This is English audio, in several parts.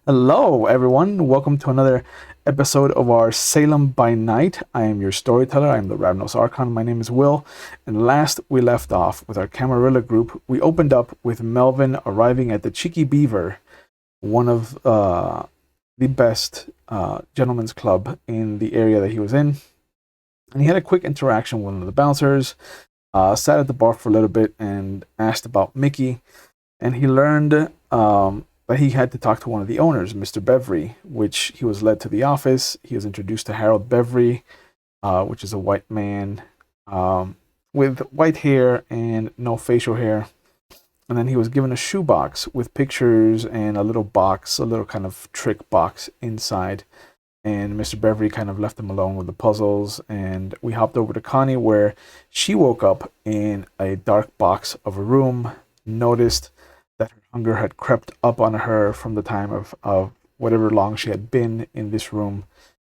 Hello, everyone. Welcome to another episode of our Salem by Night. I am your storyteller. I am the Ravnos Archon. My name is Will. And last we left off with our Camarilla group, we opened up with Melvin arriving at the Cheeky Beaver, one of the best gentlemen's club in the area that he was in. And he had a quick interaction with one of the bouncers, sat at the bar for a little bit and asked about Mickey. And he learned but he had to talk to one of the owners, Mr. Bevry, which he was led to the office. He was introduced to Harold Bevry, which is a white man with white hair and no facial hair. And then he was given a shoebox with pictures and a little box, a little kind of trick box inside. And Mr. Bevry kind of left him alone with the puzzles. And we hopped over to Connie, where she woke up in a dark box of a room, noticed that her hunger had crept up on her from the time of whatever long she had been in this room.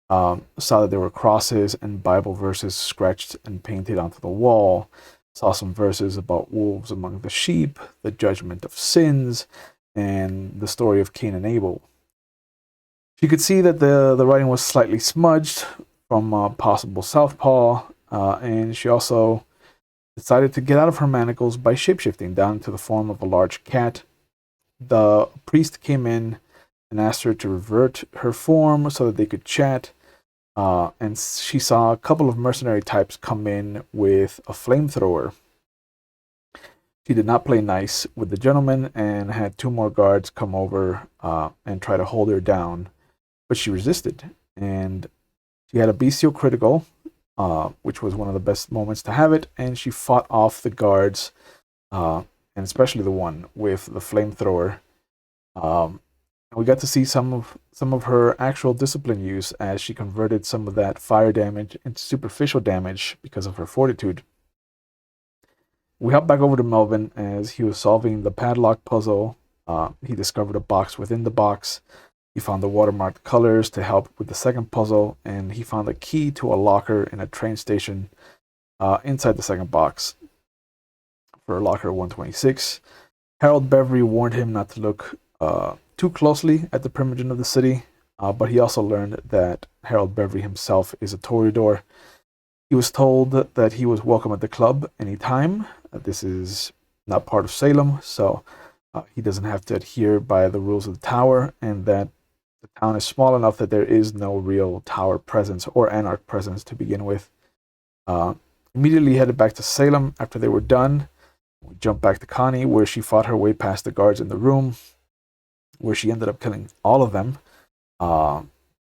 Saw that there were crosses and Bible verses scratched and painted onto the wall. Saw some verses about wolves among the sheep, the judgment of sins, and the story of Cain and Abel. She could see that the writing was slightly smudged from possible southpaw, and she also decided to get out of her manacles by shapeshifting down into the form of a large cat. The priest came in and asked her to revert her form so that they could chat. And she saw a couple of mercenary types come in with a flamethrower. She did not play nice with the gentleman and had two more guards come over and try to hold her down. But she resisted, and she had a bestial critical, which was one of the best moments to have it, and she fought off the guards, and especially the one with the flamethrower. We got to see some of her actual discipline use as she converted some of that fire damage into superficial damage because of her fortitude. We hopped back over to Melvin as he was solving the padlock puzzle. He discovered a box within the box. He found the watermarked colors to help with the second puzzle, and he found a key to a locker in a train station inside the second box for locker 126. Harold Bevry warned him not to look too closely at the primogen of the city, but he also learned that Harold Bevry himself is a toreador. He was told that he was welcome at the club anytime. This is not part of Salem, so he doesn't have to adhere by the rules of the tower, and that the town is small enough that there is no real tower presence or anarch presence to begin with. Immediately headed back to Salem after they were done. We jumped back to Connie, where she fought her way past the guards in the room, where she ended up killing all of them.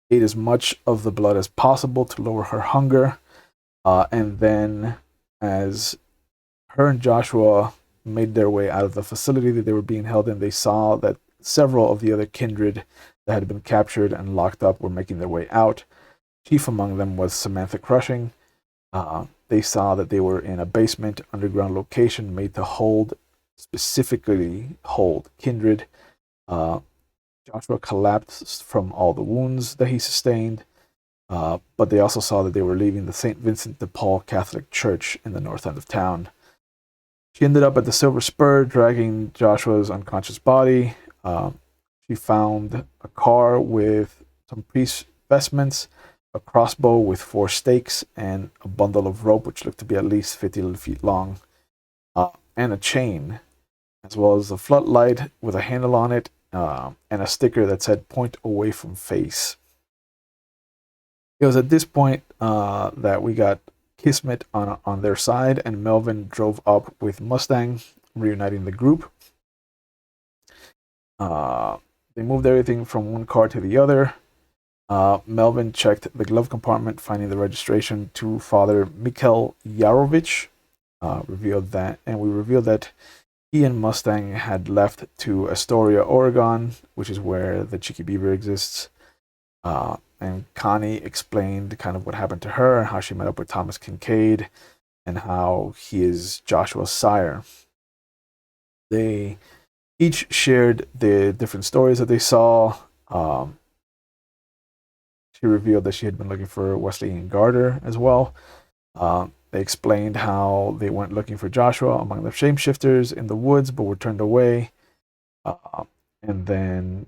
Ate as much of the blood as possible to lower her hunger. And then, as her and Joshua made their way out of the facility that they were being held in, they saw that several of the other kindred that had been captured and locked up were making their way out. Chief among them was Samantha Crushing. They saw that they were in a basement underground location made to specifically hold kindred. Joshua collapsed from all the wounds that he sustained, but they also saw that they were leaving the St. Vincent de Paul Catholic Church in the north end of town. She ended up at the Silver Spur, dragging Joshua's unconscious body. She found a car with some priest vestments, a crossbow with 4 stakes, and a bundle of rope which looked to be at least 50 feet long, and a chain, as well as a floodlight with a handle on it, and a sticker that said "Point away from face." It was at this point that we got Kismet on their side, and Melvin drove up with Mustang, reuniting the group. They moved everything from one car to the other. Melvin checked the glove compartment, finding the registration to Father Mikhail Yarovich. Revealed that he and Mustang had left to Astoria, Oregon, which is where the Cheeky Beaver exists. And Connie explained kind of what happened to her and how she met up with Thomas Kincaid and how he is Joshua's sire. They each shared the different stories that they saw. She revealed that she had been looking for Wesley and Garter as well. They explained how they went looking for Joshua among the shapeshifters in the woods, but were turned away. And then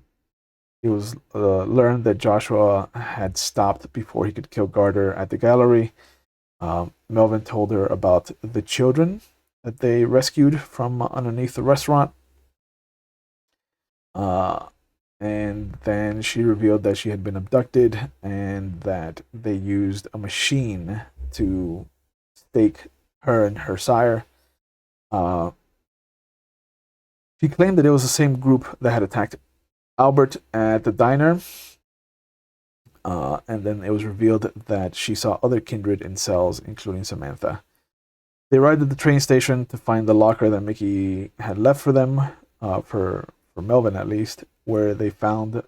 it was learned that Joshua had stopped before he could kill Garter at the gallery. Melvin told her about the children that they rescued from underneath the restaurant. And then she revealed that she had been abducted and that they used a machine to stake her and her sire. She claimed that it was the same group that had attacked Albert at the diner. And then it was revealed that she saw other kindred in cells, including Samantha. They arrived at the train station to find the locker that Mickey had left for them, for Melvin at least, where they found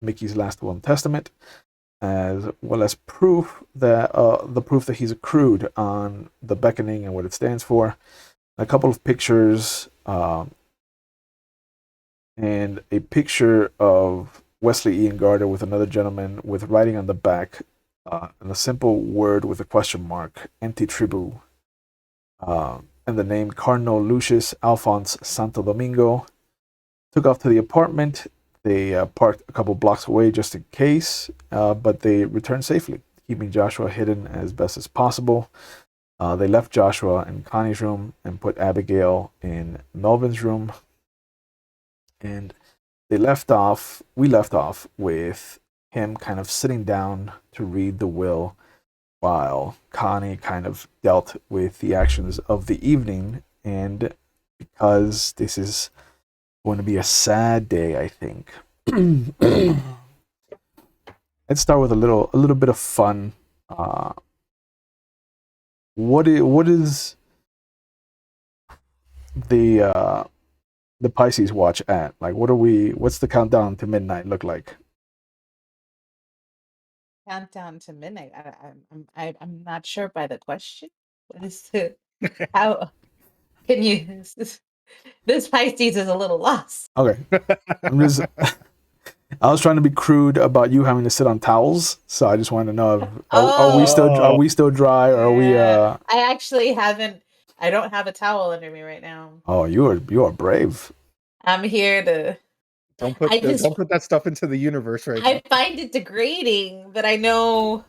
Mickey's last will and testament, as well as proof that the proof that he's accrued on the beckoning and what it stands for. A couple of pictures, and a picture of Wesley Ian Garter with another gentleman with writing on the back, and a simple word with a question mark, empty tribu, and the name Cardinal Lucius Alphonse Santo Domingo. Took off to the apartment. They parked a couple blocks away just in case, but they returned safely, keeping Joshua hidden as best as possible. They left Joshua in Connie's room and put Abigail in Melvin's room. And we left off with him kind of sitting down to read the will while Connie kind of dealt with the actions of the evening. And because this is going to be a sad day, I think, let's start with a little bit of fun. What is the Pisces watch at? Like, what's the countdown to midnight look like? Countdown to midnight. I'm not sure by the question. What is it? How can you? This Pisces is a little lost. Okay, I was trying to be crude about you having to sit on towels, so I just wanted to know if, are we still dry, or are we? I actually haven't. I don't have a towel under me right now. Oh, you are brave. I'm here to. Don't put that stuff into the universe right now. I find it degrading, but I know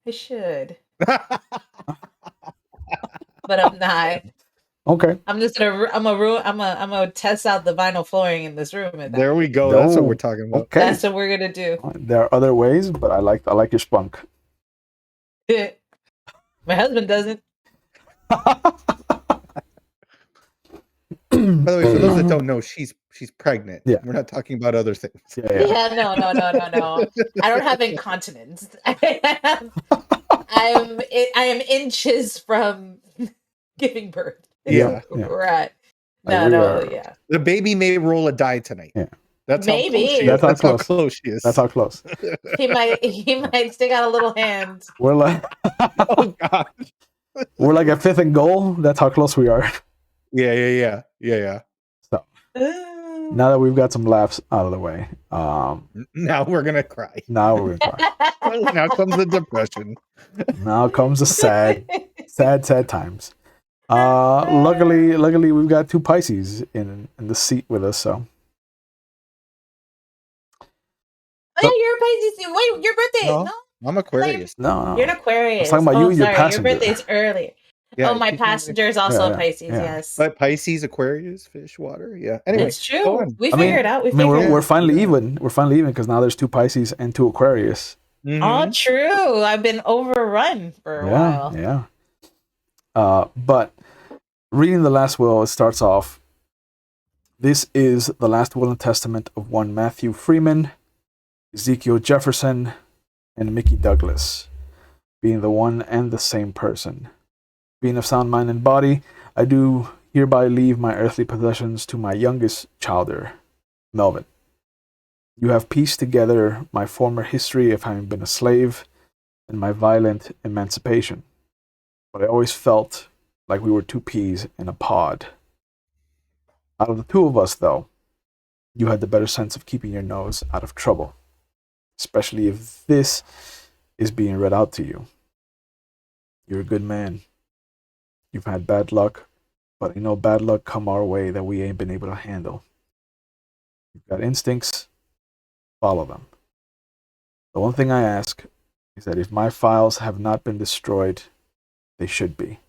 I should. But I'm not. Okay. I'm gonna test out the vinyl flooring in this room. There we go. That's what we're talking about. Okay. That's what we're gonna do. There are other ways, but I like your spunk. My husband doesn't. By the way, for those that don't know, she's pregnant. Yeah. We're not talking about other things. Yeah, no. I don't have incontinence. I am inches from giving birth. Yeah. We're at. No. The baby may roll a die tonight. Yeah. That's maybe. That's how close she is. That's how close. He might stick out a little hand. We're like, oh god. We're like at 5th and goal. That's how close we are. Yeah. So now that we've got some laughs out of the way, now we're gonna cry. Now comes the depression. Now comes the sad times. Luckily, we've got 2 Pisces in the seat with us. So. Oh, yeah, you're a Pisces. Wait, your birthday? No, I'm Aquarius. No, you're an Aquarius. I was talking about you and your passenger. Your birthday's early. Yeah, my passenger is also a Pisces. Yeah. Yes, but Pisces, Aquarius, fish, water. Yeah. Anyway, it's true. We figured it out. We're finally even. We're finally even because now there's 2 Pisces and 2 Aquarius. Mm-hmm. All true. I've been overrun for a while. Yeah. But reading the last will, it starts off. This is the last will and testament of one Matthew Freeman, Ezekiel Jefferson, and Mickey Douglas, being the one and the same person. Being of sound mind and body, I do hereby leave my earthly possessions to my youngest childer, Melvin. You have pieced together my former history of having been a slave and my violent emancipation. But I always felt like we were 2 peas in a pod. Out of the 2 of us, though, you had the better sense of keeping your nose out of trouble, especially if this is being read out to you. You're a good man. You've had bad luck, but ain't no bad luck come our way that we ain't been able to handle. You've got instincts, follow them. The one thing I ask is that if my files have not been destroyed, they should be.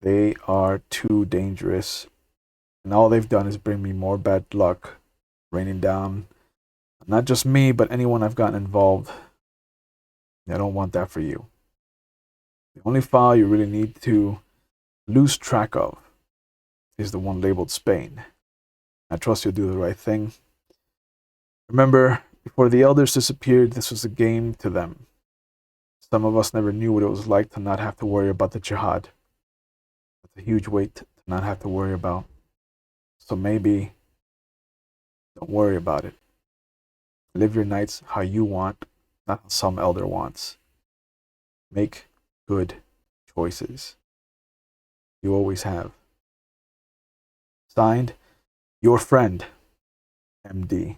They are too dangerous, and all they've done is bring me more bad luck, raining down not just me, but anyone I've gotten involved. I don't want that for you. The only file you really need to lose track of is the one labeled Spain. I trust you'll do the right thing. Remember, before the elders disappeared, this was a game to them. Some of us never knew what it was like to not have to worry about the jihad. It's a huge weight to not have to worry about. So maybe don't worry about it. Live your nights how you want, not how some elder wants. Make good choices. You always have. Signed, your friend, MD.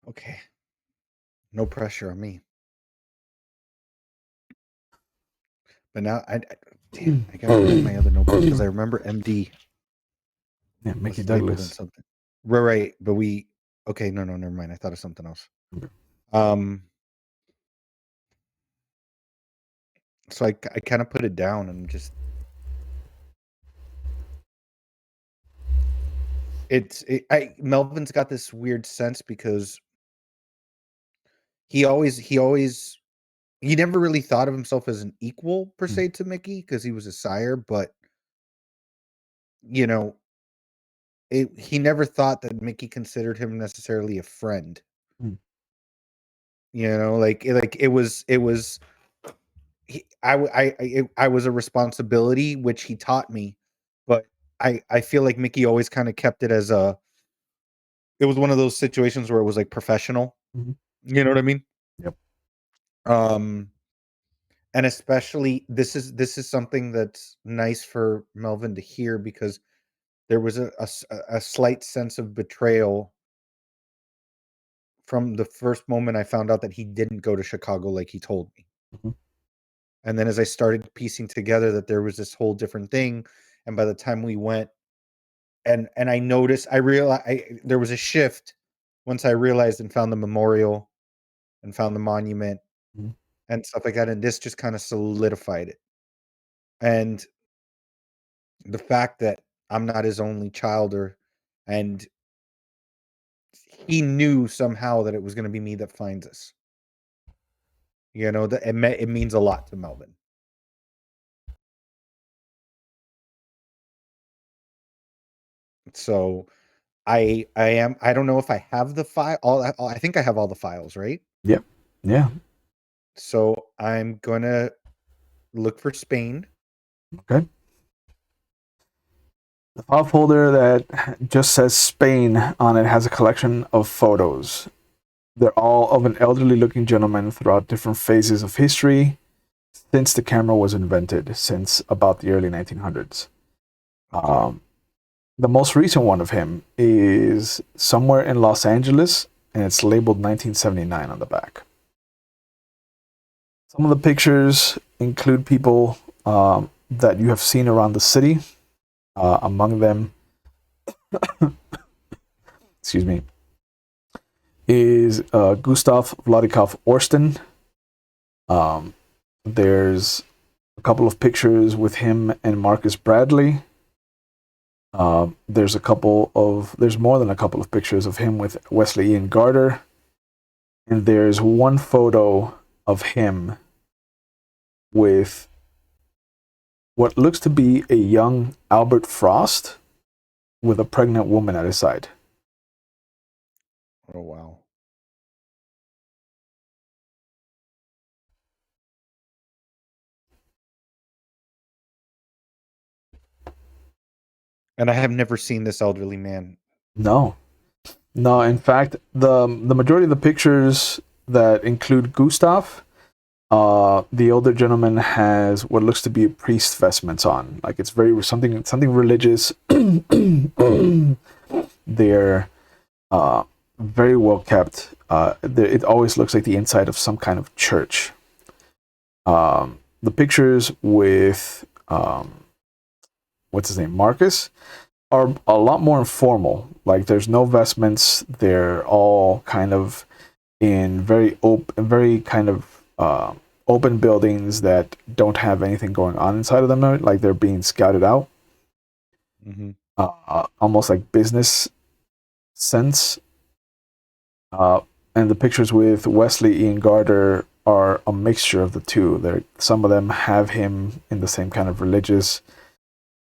Okay. No pressure on me. But now damn, I gotta find my other notebook because I remember MD Yeah, was Mickey labeled in Douglas. something. Right. But okay, no, never mind. I thought of something else. So I kind of put it down and just Melvin's got this weird sense because he never really thought of himself as an equal per se to Mickey because he was a sire, but you know, he never thought that Mickey considered him necessarily a friend. You know, like it was I was a responsibility which he taught me, but I feel like Mickey always kind of kept it as it was one of those situations where it was like professional. Mm-hmm. You know what I mean? Yep. And especially this is something that's nice for Melvin to hear because there was a slight sense of betrayal from the first moment I found out that he didn't go to Chicago like he told me. Mm-hmm. And then as I started piecing together that there was this whole different thing, and by the time we went and I noticed, I realized there was a shift once I realized and found the memorial and found the monument and stuff like that, and this just kind of solidified it. And the fact that I'm not his only child, and he knew somehow that it was going to be me that finds us. You know, that it means a lot to Melvin. So I don't know if I have the file. I think I have all the files, right? Yep. Yeah. So I'm gonna look for Spain. Okay. The file folder that just says Spain on it has a collection of photos. They're all of an elderly looking gentleman throughout different phases of history since the camera was invented, since about the early 1900s. The most recent one of him is somewhere in Los Angeles, and it's labeled 1979 on the back. Some of the pictures include people that you have seen around the city. Among them, excuse me, is Gustav Vladikov Orsten. There's a couple of pictures with him and Marcus Bradley. There's more than a couple of pictures of him with Wesley Ian Garter. And there's one photo of him with what looks to be a young Albert Frost with a pregnant woman at his side. Oh, wow. And I have never seen this elderly man. No. In fact, the majority of the pictures that include Gustav, the older gentleman has what looks to be priest vestments on. Like it's very something religious. They're very well kept. It always looks like the inside of some kind of church. the pictures with what's his name, Marcus, are a lot more informal. Like there's no vestments. They're all kind of in very kind of open buildings that don't have anything going on inside of them. Like they're being scouted out, almost like business sense. And the pictures with Wesley Ian Gardner are a mixture of the two. Some of them have him in the same kind of religious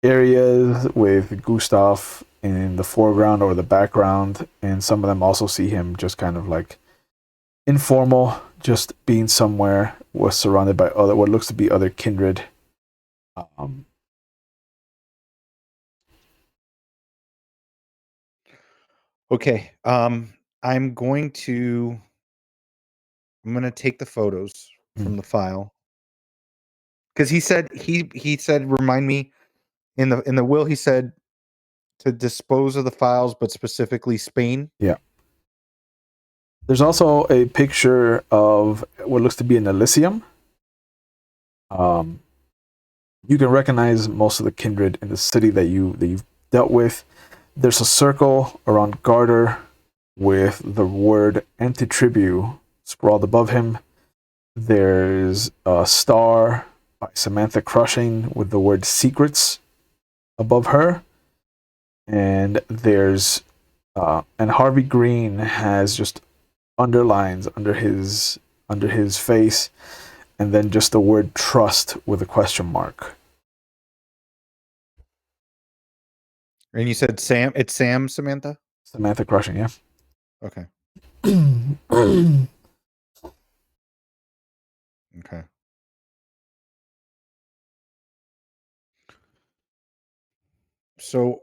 areas with Gustav in the foreground or the background, and some of them also see him just kind of like informal, just being somewhere, was surrounded by other what looks to be other kindred. Okay. I'm going to take the photos from the file, because he said remind me in the will. He said to dispose of the files, but specifically Spain. Yeah. There's also a picture of what looks to be an Elysium. You can recognize most of the kindred in the city that you've dealt with. There's a circle around Garter with the word antitribu sprawled above him. There's a star by Samantha Crushing with the word secrets above her. And there's and Harvey Green has just underlines under his face, and then just the word trust with a question mark. And you said Sam. It's Sam, Samantha. Samantha Crushing, yeah. Okay. Okay. So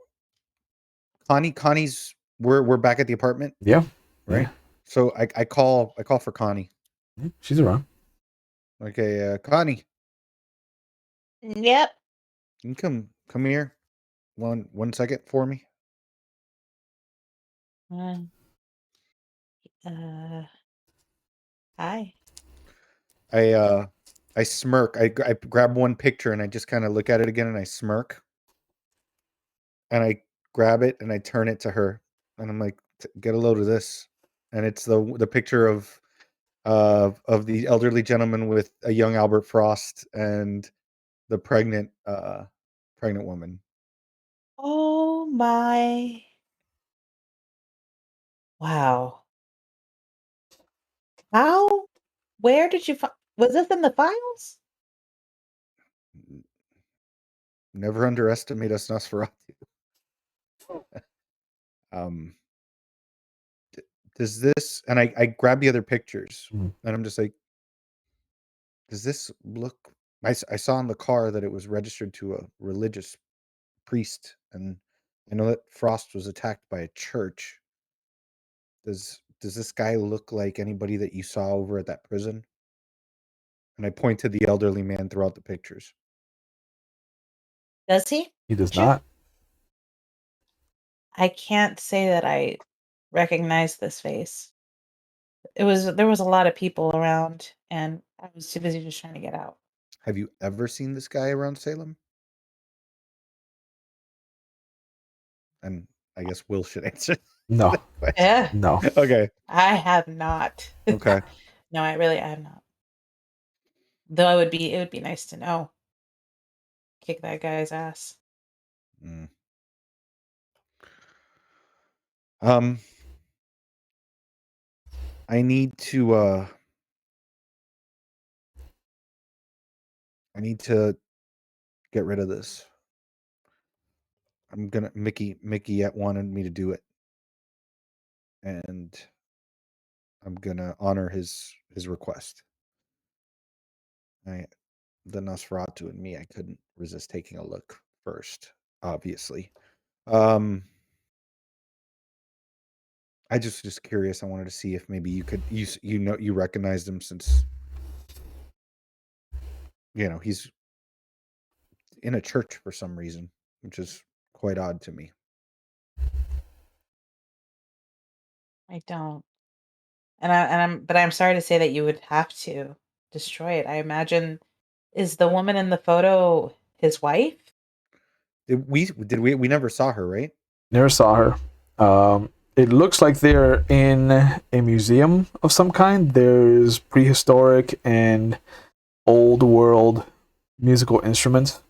Connie's we're back at the apartment. Yeah. Right. Yeah. So I call for Connie. She's around. Okay, Connie, Yep. can you come here 1 second for me? Hi. I smirk. I grab one picture and I just kind of look at it again and I smirk. And I grab it and I turn it to her and I'm like, "Get a load of this." And it's the picture of the elderly gentleman with a young Albert Frost and the pregnant woman. Oh my. Wow. How? Where did you find? Was this in the files? Never underestimate us, Nosferatu. Um, does this? And I grab the other pictures, and I'm just like, does this look? I saw in the car that it was registered to a religious priest, and I know that Frost was attacked by a church. Does this guy look like anybody that you saw over at that prison? And I point to the elderly man throughout the pictures. Does he? He does Sure. not. I can't say that I recognize this face. There was a lot of people around, and I was too busy just trying to get out. Have you ever seen this guy around Salem? And I guess Will should answer No. that question. Yeah. No. Okay. I have not. Okay. No, I have not. Though it would be nice to know. Kick that guy's ass. Mm. Um, I need to get rid of this. I'm gonna Mickey yet wanted me to do it, and I'm gonna honor his request. The Nosferatu and me, I couldn't resist taking a look first, obviously. I just curious. I wanted to see if maybe you could you recognized him, since he's in a church for some reason, which is quite odd to me. I don't. But I'm sorry to say that you would have to destroy it. I imagine Is the woman in the photo his wife? We never saw her, right? Never saw her. It looks like they're in a museum of some kind. There's prehistoric and old world musical instruments,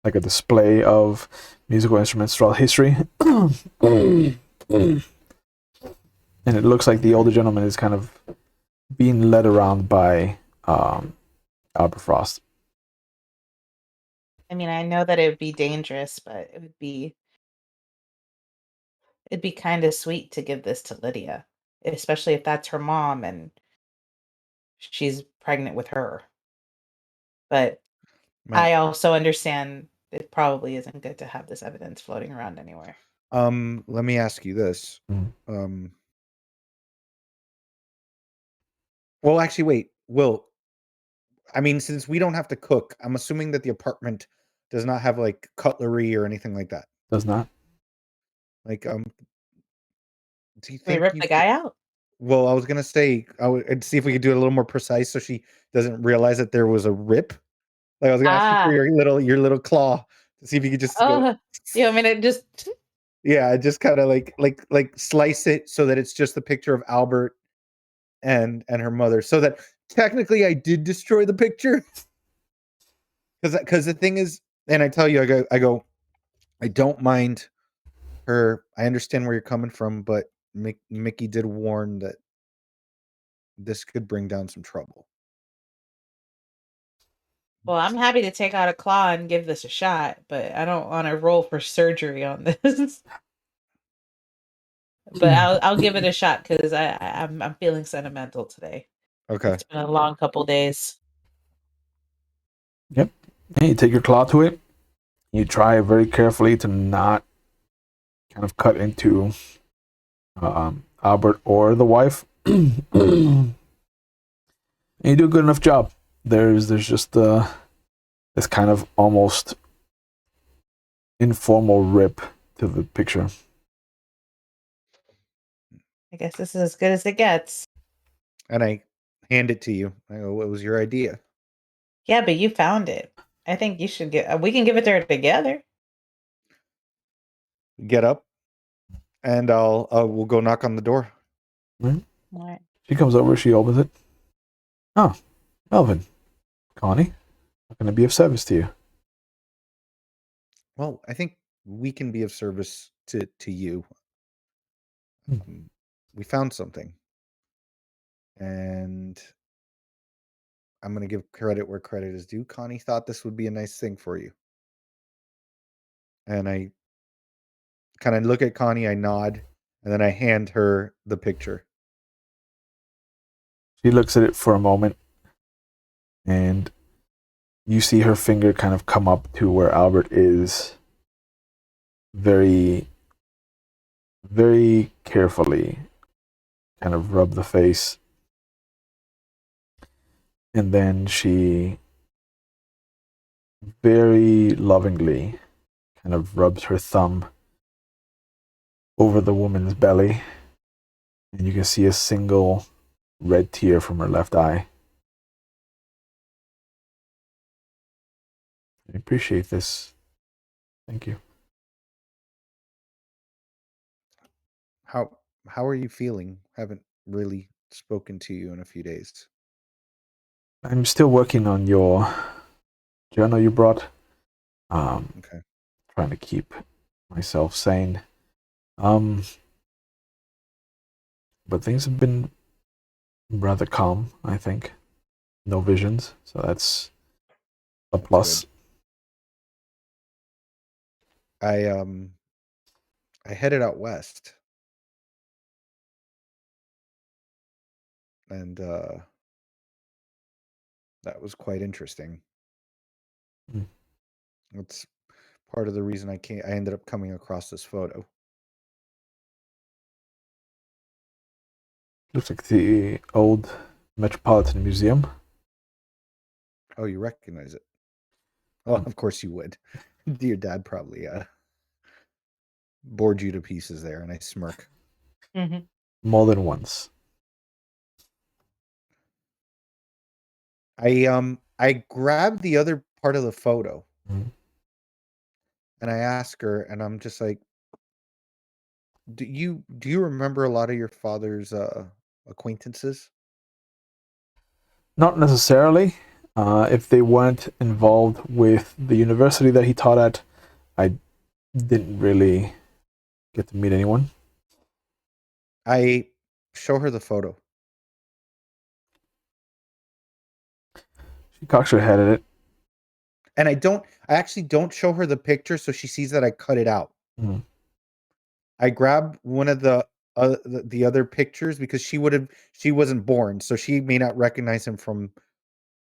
like a display of musical instruments throughout history. And it looks like the older gentleman is kind of being led around by Albert Frost. I mean, I know that it would be dangerous, but it'd be kind of sweet to give this to Lydia, especially if that's her mom and she's pregnant with her. But I also understand it probably isn't good to have this evidence floating around anywhere. Let me ask you this. Well, actually, wait. Will, I mean, since we don't have to cook, I'm assuming that the apartment does not have like cutlery or anything like that. Does not. Like, do you They think rip you the could? guy out. Well, I was gonna say I'd see if we could do it a little more precise, so she doesn't realize that there was a rip. Like I was gonna ask you for your little claw to see if you could just go. You want me to just Yeah, just kind of like slice it so that it's just the picture of Albert and her mother, so that technically I did destroy the picture. Because the thing is, and I tell you, I don't mind her. I understand where you're coming from, but Mickey did warn that this could bring down some trouble. Well, I'm happy to take out a claw and give this a shot, but I don't want to roll for surgery on this. But I'll give it a shot because I'm feeling sentimental today. Okay. It's been a long couple days. Yep. And you take your claw to it. You try very carefully to not kind of cut into Albert or the wife. And you do a good enough job. There's just this kind of almost informal rip to the picture. I guess this is as good as it gets. And I hand it to you. I go, what was your idea? Yeah, but you found it. I think you should we can give it to her together. Get up, and we'll go knock on the door. Right? All right. She comes over, she opens it. Oh, Melvin, Connie, how can I be of service to you? Well, I think we can be of service to you. We found something, and I'm going to give credit where credit is due. Connie thought this would be a nice thing for you. And I kind of look at Connie, I nod, and then I hand her the picture. She looks at it for a moment, and you see her finger kind of come up to where Albert is, very, very carefully kind of rub the face. And then she very lovingly kind of rubs her thumb over the woman's belly, and you can see a single red tear from her left eye. I appreciate this. Thank you. How are you feeling? Haven't really spoken to you in a few days. I'm still working on your journal you brought. Okay. Trying to keep myself sane. But things have been rather calm, I think. No visions, so that's a plus. I headed out west, and that was quite interesting. That's part of the reason I ended up coming across this photo. Looks like the old Metropolitan Museum. Oh, you recognize it? Well, of course you would. Your dad probably bored you to pieces there, and I smirk. Mm-hmm. More than once. I I grabbed the other part of the photo Mhm. and I ask her, and I'm just like, do you remember a lot of your father's acquaintances? Not necessarily. If they weren't involved with the university that he taught at, I didn't really get to meet anyone. I show her the photo. She cocks her head at it. And I actually don't show her the picture so she sees that I cut it out. Mhm. I grab one of the other pictures because she wasn't born, so she may not recognize him from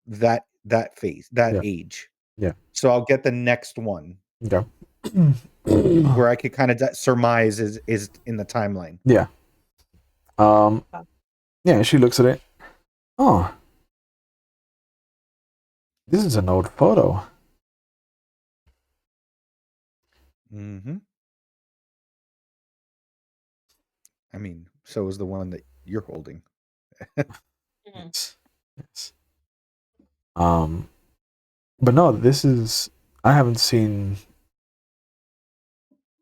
that face, that Yeah. age. Yeah. So I'll get the next one Okay. where I could kind of surmise is in the timeline. Yeah. Yeah, she looks at it. Oh, this is an old photo. Mm-hmm. I mean, so is the one that you're holding. Yes. Yes. But no, this is. I haven't seen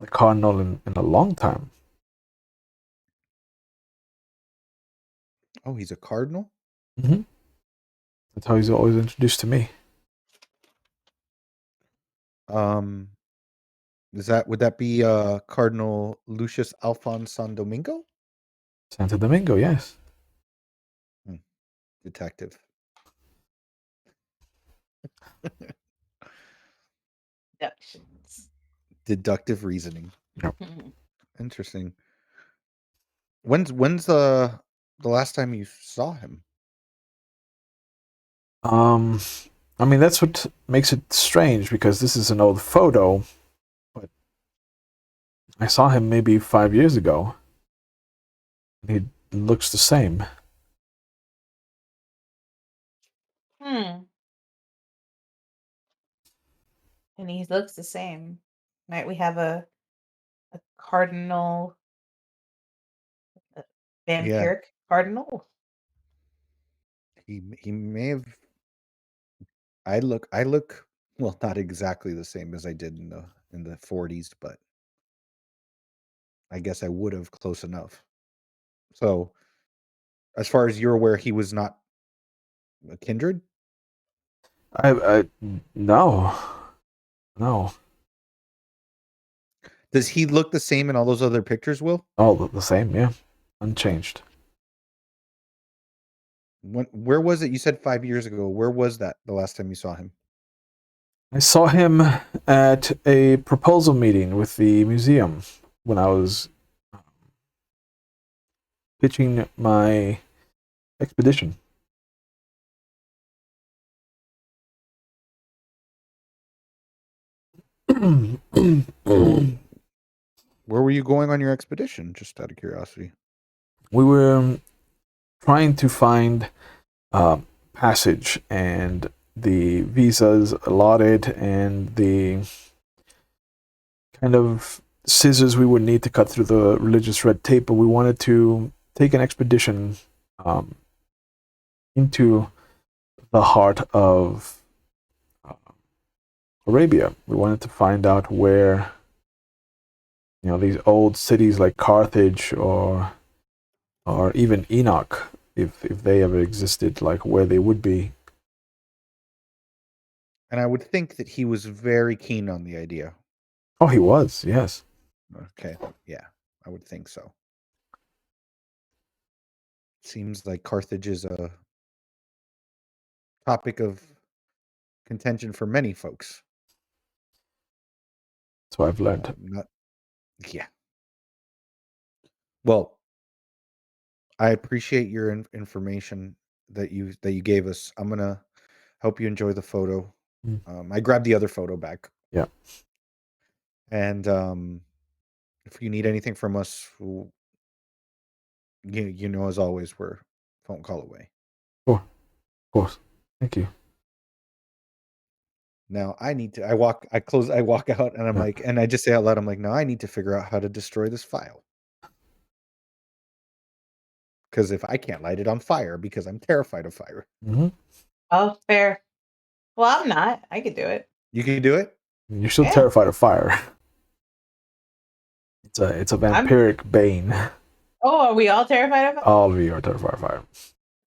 the cardinal in a long time. Oh, he's a cardinal? Mm-hmm. That's how he's always introduced to me. Um, would that be Cardinal Lucius Alphonse San Domingo? Santo Domingo, yes. Detective. Deductions. Deductive reasoning. Yep. Interesting. When's the last time you saw him? I mean, that's what makes it strange because this is an old photo, but I saw him maybe 5 years ago. He looks the same. And he looks the same. Right? We have a cardinal, a Yeah, vampiric cardinal. he may have. I look well, not exactly the same as I did in the 40s, but I guess I would have close enough. So, as far as you're aware, he was not a kindred. I no, no, Does he look the same in all those other pictures, Will? all the same, yeah, unchanged. Where was it? You said 5 years ago. Where was that the last time you saw him? I saw him at a proposal meeting with the museum when I was pitching my expedition. Where were you going on your expedition? Just out of curiosity. We were trying to find passage and the visas allotted and the kind of scissors we would need to cut through the religious red tape, but we wanted to take an expedition um, into the heart of uh, Arabia. We wanted to find out where, these old cities like Carthage or even Enoch, if they ever existed, like where they would be. And I would think that he was very keen on the idea. Oh, he was, yes. Okay, yeah, I would think so. Seems like Carthage is a topic of contention for many folks. So I've learned. Yeah. Well, I appreciate your information that you gave us. I'm gonna hope you enjoy the photo. I grabbed the other photo back. Yeah. And if you need anything from us, as always, we're phone call away. Oh, of course. Thank you. Now I need to. I walk out, and I'm like, and I just say out loud, I'm like, now I need to figure out how to destroy this file. Because if I can't light it on fire, because I'm terrified of fire. Mm-hmm. Oh, fair. Well, I'm not. I could do it. You can do it? You're still Yeah. terrified of fire. It's a vampiric bane. Oh, are we all terrified of it? All of you are terrified of fire.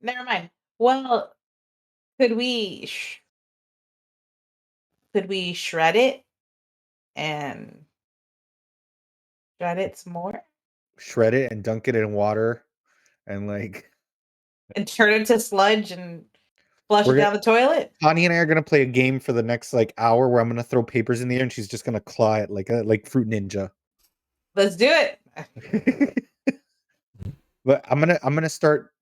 Never mind. Well, could we shred it and shred it some more Shred it and dunk it in water and and turn it to sludge and flush We're it down the toilet? Connie and I are gonna play a game for the next hour where I'm gonna throw papers in the air and she's just gonna claw it like Fruit Ninja. Let's do it. But I'm gonna start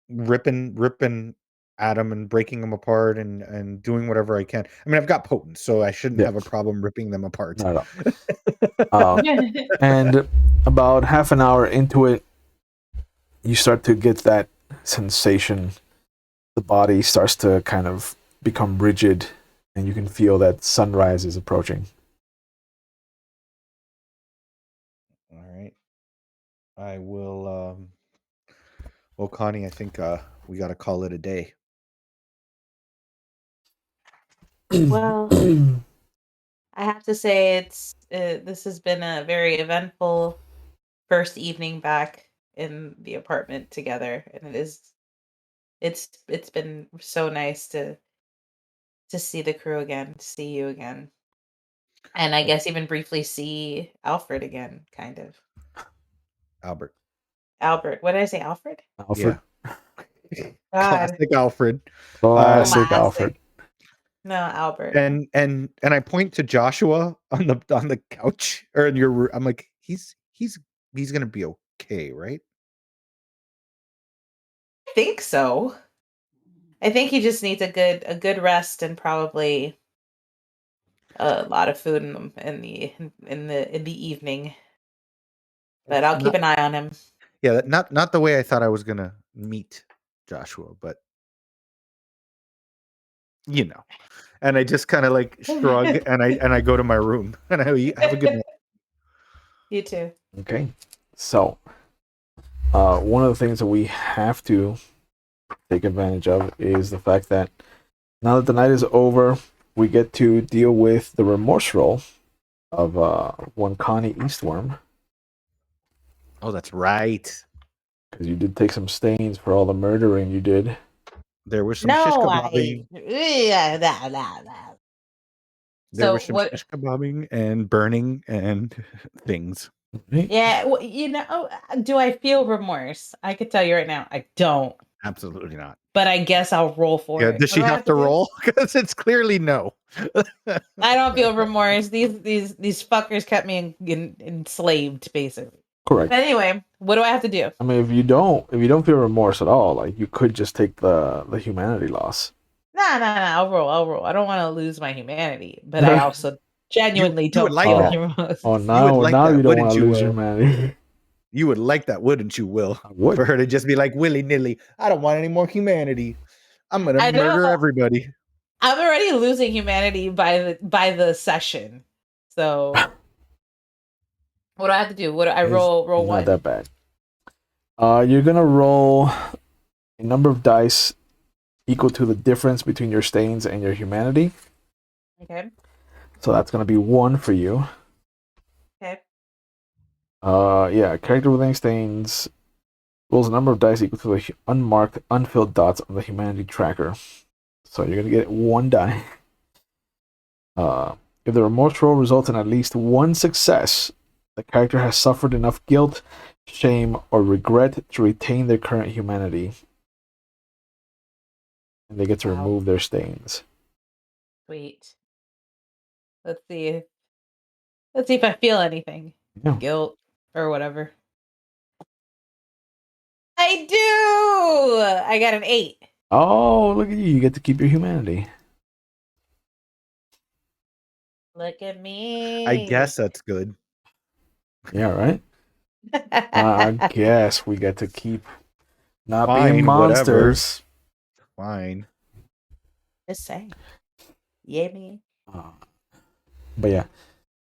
ripping at them and breaking them apart and doing whatever I can. I mean, I've got potence, so I shouldn't have a problem ripping them apart. Not at all. And about half an hour into it, you start to get that sensation. The body starts to kind of become rigid, and you can feel that sunrise is approaching. All right. I will. Well, Connie, I think we got to call it a day. Well, I have to say this has been a very eventful first evening back in the apartment together, and it's been so nice to see the crew again, to see you again. And I guess even briefly see Alfred again, kind of. Albert. What did I say, Alfred? Alfred. Yeah. God. Classic Alfred. Classic Alfred. No, Albert. And I point to Joshua on the couch or in your room. I'm like, he's gonna be okay, right? I think so. I think he just needs a good rest and probably a lot of food in the evening. But I'll keep an eye on him. Yeah, not the way I thought I was gonna meet Joshua, but you know. And I just kind of shrug and I go to my room and I have a good night. You too. Okay, so one of the things that we have to take advantage of is the fact that now that the night is over, we get to deal with the remorse roll of one Connie Eastworm. Oh, that's right. Because you did take some stains for all the murdering you did. There was some shish kebabbing. There was some shish kebabbing and burning and things. Yeah, well, do I feel remorse? I could tell you right now, I don't. Absolutely not. But I guess I'll roll for it. Does she have to roll? Because it's clearly no. I don't feel remorse. These fuckers kept me enslaved, basically. Correct. But anyway, what do I have to do? I mean, if you don't feel remorse at all, you could just take the humanity loss. Nah, I'll roll. I don't want to lose my humanity, but I also genuinely don't like feel that. remorse. Oh, now you don't want to lose your humanity. You would like that, wouldn't you, Will? I would. For her to just be like, willy-nilly, I don't want any more humanity. I'm going to murder everybody. I'm already losing humanity by the session. So what do I have to do? What do I roll Not one? Not that bad. You're going to roll a number of dice equal to the difference between your stains and your humanity. Okay. So that's going to be 1 for you. Okay. Yeah, character with any stains rolls a number of dice equal to the unmarked, unfilled dots on the humanity tracker. So you're going to get 1 die. If the remorse roll results in at least 1 success, the character has suffered enough guilt, shame, or regret to retain their current humanity. And they get to remove their stains. Sweet. Let's see if I feel anything. Yeah. Guilt or whatever. I do! I got an 8. Oh, look at you. You get to keep your humanity. Look at me. I guess that's good. Yeah, right? I guess we get to keep not Fine, being monsters. Whatever. Fine. Just saying. Yeah, me. But yeah.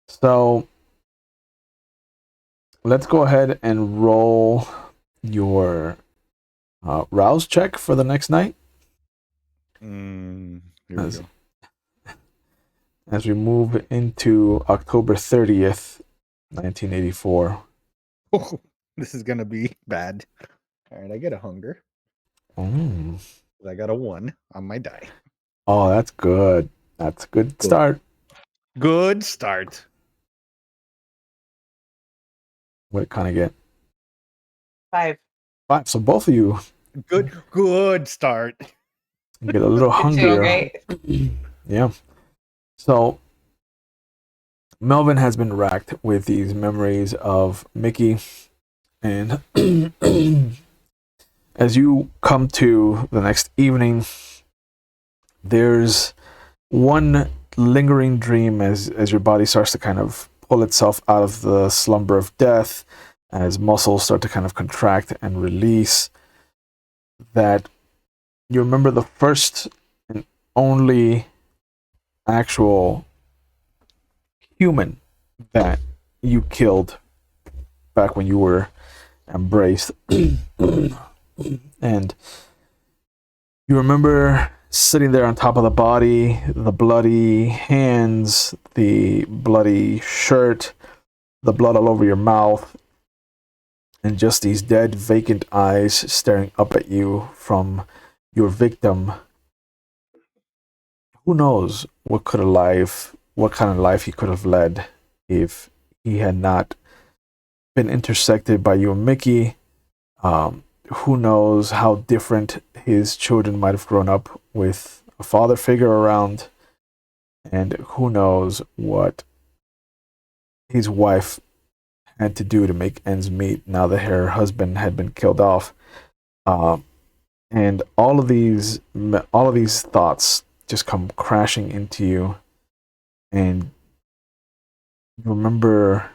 So let's go ahead and roll your rouse check for the next night. Here we go. as we move into October 30th, 1984. Oh, this is gonna be bad. All right, I get a hunger. I got a 1 on my die. Oh, that's good. That's a good start. Good start. What did Connie get? 5. 5. So both of you Good start. get a little You're doing hungrier. great. Yeah. So Melvin has been racked with these memories of Mickey, and as you come to the next evening, there's one lingering dream as your body starts to kind of pull itself out of the slumber of death, as muscles start to kind of contract and release, that you remember the first and only actual human that you killed back when you were embraced. And you remember sitting there on top of the body, the bloody hands, the bloody shirt, the blood all over your mouth, and just these dead, vacant eyes staring up at you from your victim. Who knows what kind of life he could have led if he had not been intersected by you and Mickey. Who knows how different his children might have grown up with a father figure around, and who knows what his wife had to do to make ends meet now that her husband had been killed off. And all of these thoughts just come crashing into you, and you remember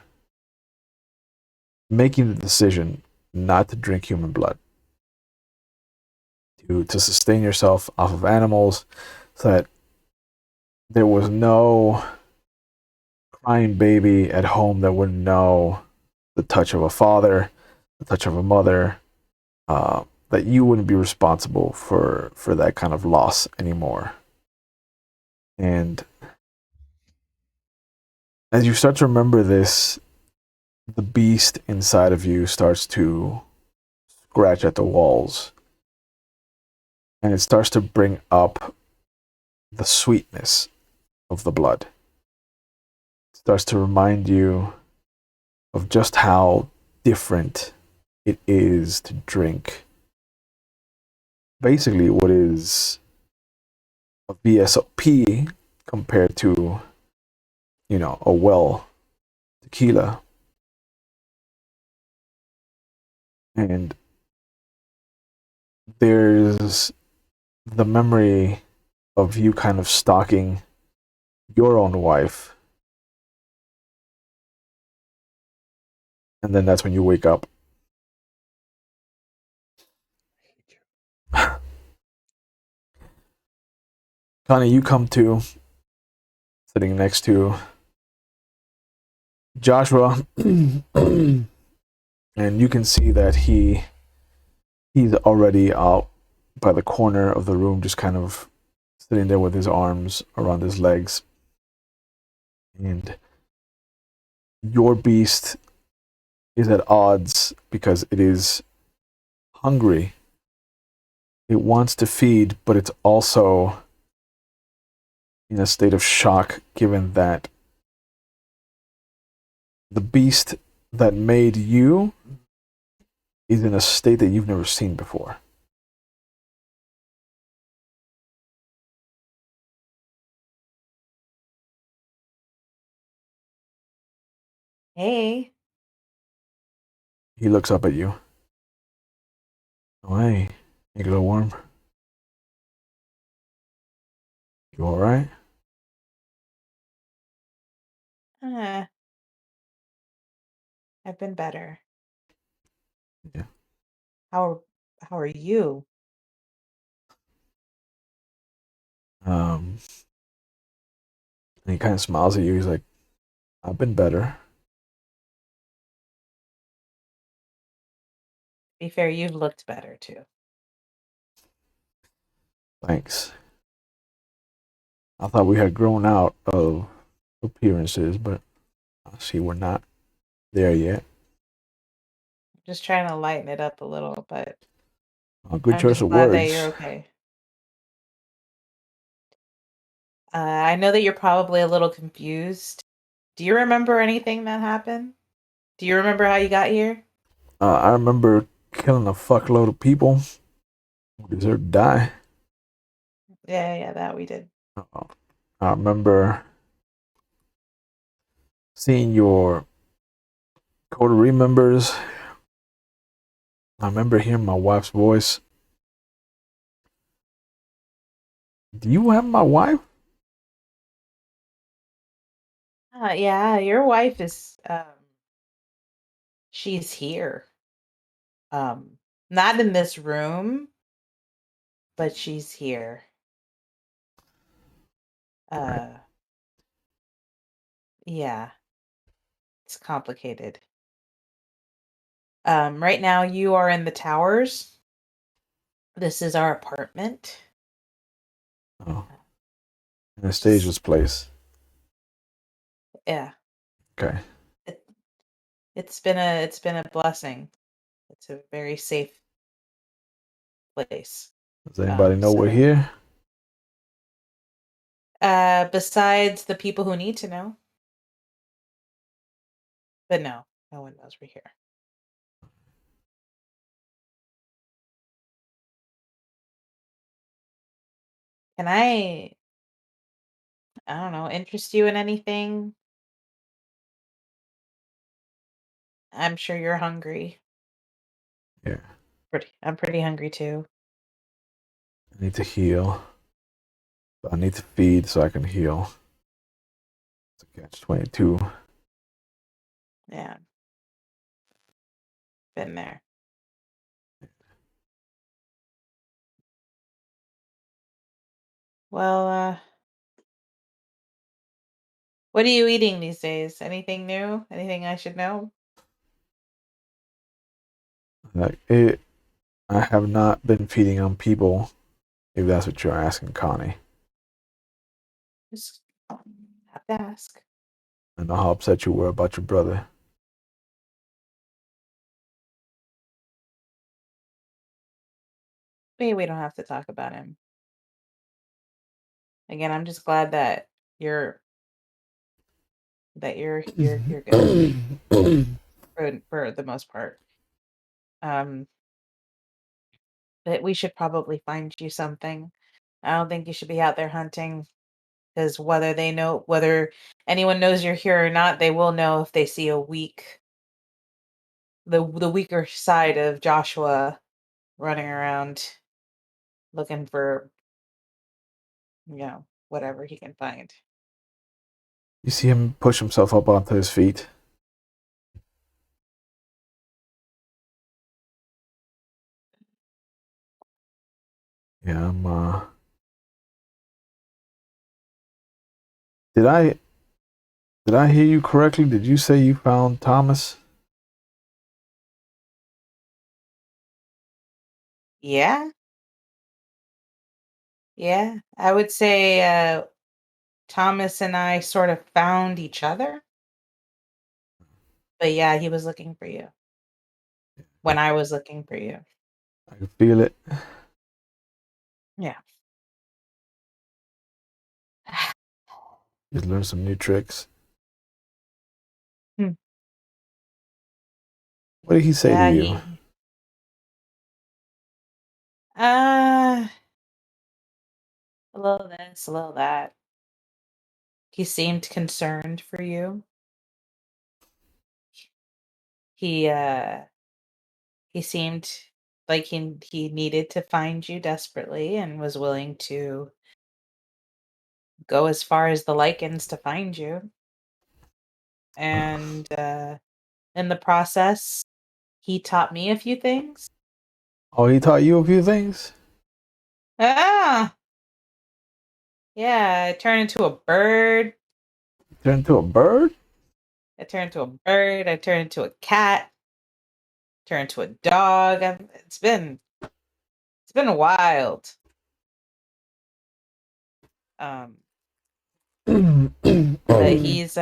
making the decision not to drink human blood, to sustain yourself off of animals, so that there was no crying baby at home that wouldn't know the touch of a father, the touch of a mother, that you wouldn't be responsible for that kind of loss anymore. And as you start to remember this, the beast inside of you starts to scratch at the walls, and it starts to bring up the sweetness of the blood. It starts to remind you of just how different it is to drink basically what is a VSOP compared to, a well tequila. And there's the memory of you kind of stalking your own wife. And then that's when you wake up. Connie, you come to, sitting next to Joshua, and you can see that he's already out by the corner of the room, just kind of sitting there with his arms around his legs. And your beast is at odds because it is hungry. It wants to feed, but it's also in a state of shock given that the beast that made you is in a state that you've never seen before. Hey. He looks up at you. Oh, hey, you get a little warm? You all right? I've been better. Yeah. How are you? And he kind of smiles at you. He's like, I've been better. To be fair, you've looked better too. Thanks. I thought we had grown out of appearances, but I see we're not there yet. Just trying to lighten it up a little, but Good I'm choice just of glad that you're words. okay. I know that you're probably a little confused. Do you remember anything that happened? Do you remember how you got here? I remember killing a fuckload of people who deserve to die. Yeah, that we did. I remember seeing your coterie members. I remember hearing my wife's voice. Do you have my wife? Yeah, your wife is she's here. Not in this room, but she's here. Right. Yeah, it's complicated. Right now you are in the towers. This is our apartment. Oh, Anastasia's place. Yeah. Okay. It, it's been a blessing. It's a very safe place. Does anybody know we're So here? besides the people who need to know. But no one knows we're here. Can I don't know, interest you in anything? I'm sure you're hungry. Yeah. I'm pretty hungry too. I need to heal. I need to feed so I can heal. It's a catch 22. Yeah, been there. Well, what are you eating these days? Anything new? Anything I should know? Like it, I have not been feeding on people, if that's what you're asking, Connie. Just have to ask. I know how upset you were about your brother. We don't have to talk about him. Again, I'm just glad that you're you're good for the most part. Um, but we should probably find you something. I don't think you should be out there hunting because whether anyone knows you're here or not, they will know if they see the weaker side of Joshua running around looking for whatever he can find. You see him push himself up onto his feet. Yeah, did I hear you correctly? Did you say you found Thomas? Yeah, yeah. I would say Thomas and I sort of found each other. But yeah, he was looking for you when I was looking for you. I can feel it. Yeah. Just learned some new tricks. Hmm. What did he say to Yeah, you? uh a little this, a little that. He seemed concerned for you. He he seemed like he needed to find you desperately and was willing to go as far as the lichens to find you. And in the process, he taught me a few things. Oh, he taught you a few things? Ah, yeah, I turned into a bird. Turned into a bird? I turned into a bird. I turned into a cat. Turned into a dog. It's been wild. Um, But he's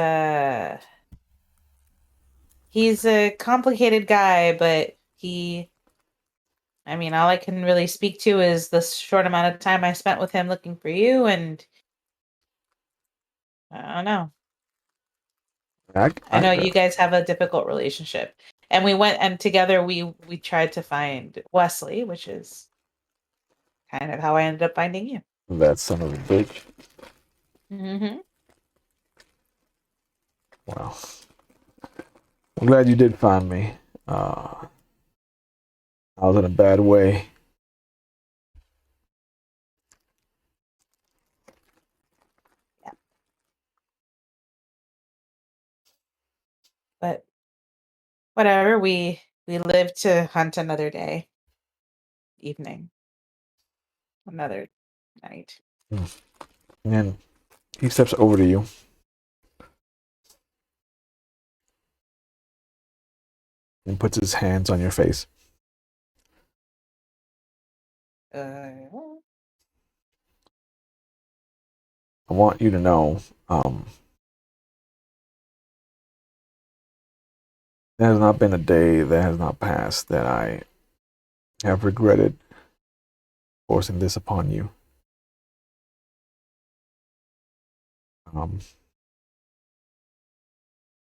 a complicated guy, but all I can really speak to is the short amount of time I spent with him looking for you, and I don't know. I know you guys have a difficult relationship. And we went and together we tried to find Wesley, which is kind of how I ended up finding you. That son of a bitch. Mm-hmm. Well, I'm glad you did find me. I was in a bad way. Yeah. But whatever, we live to hunt another day. Evening. Another night. And he steps over to you. And puts his hands on your face. I want you to know, there has not been a day that has not passed that I have regretted forcing this upon you.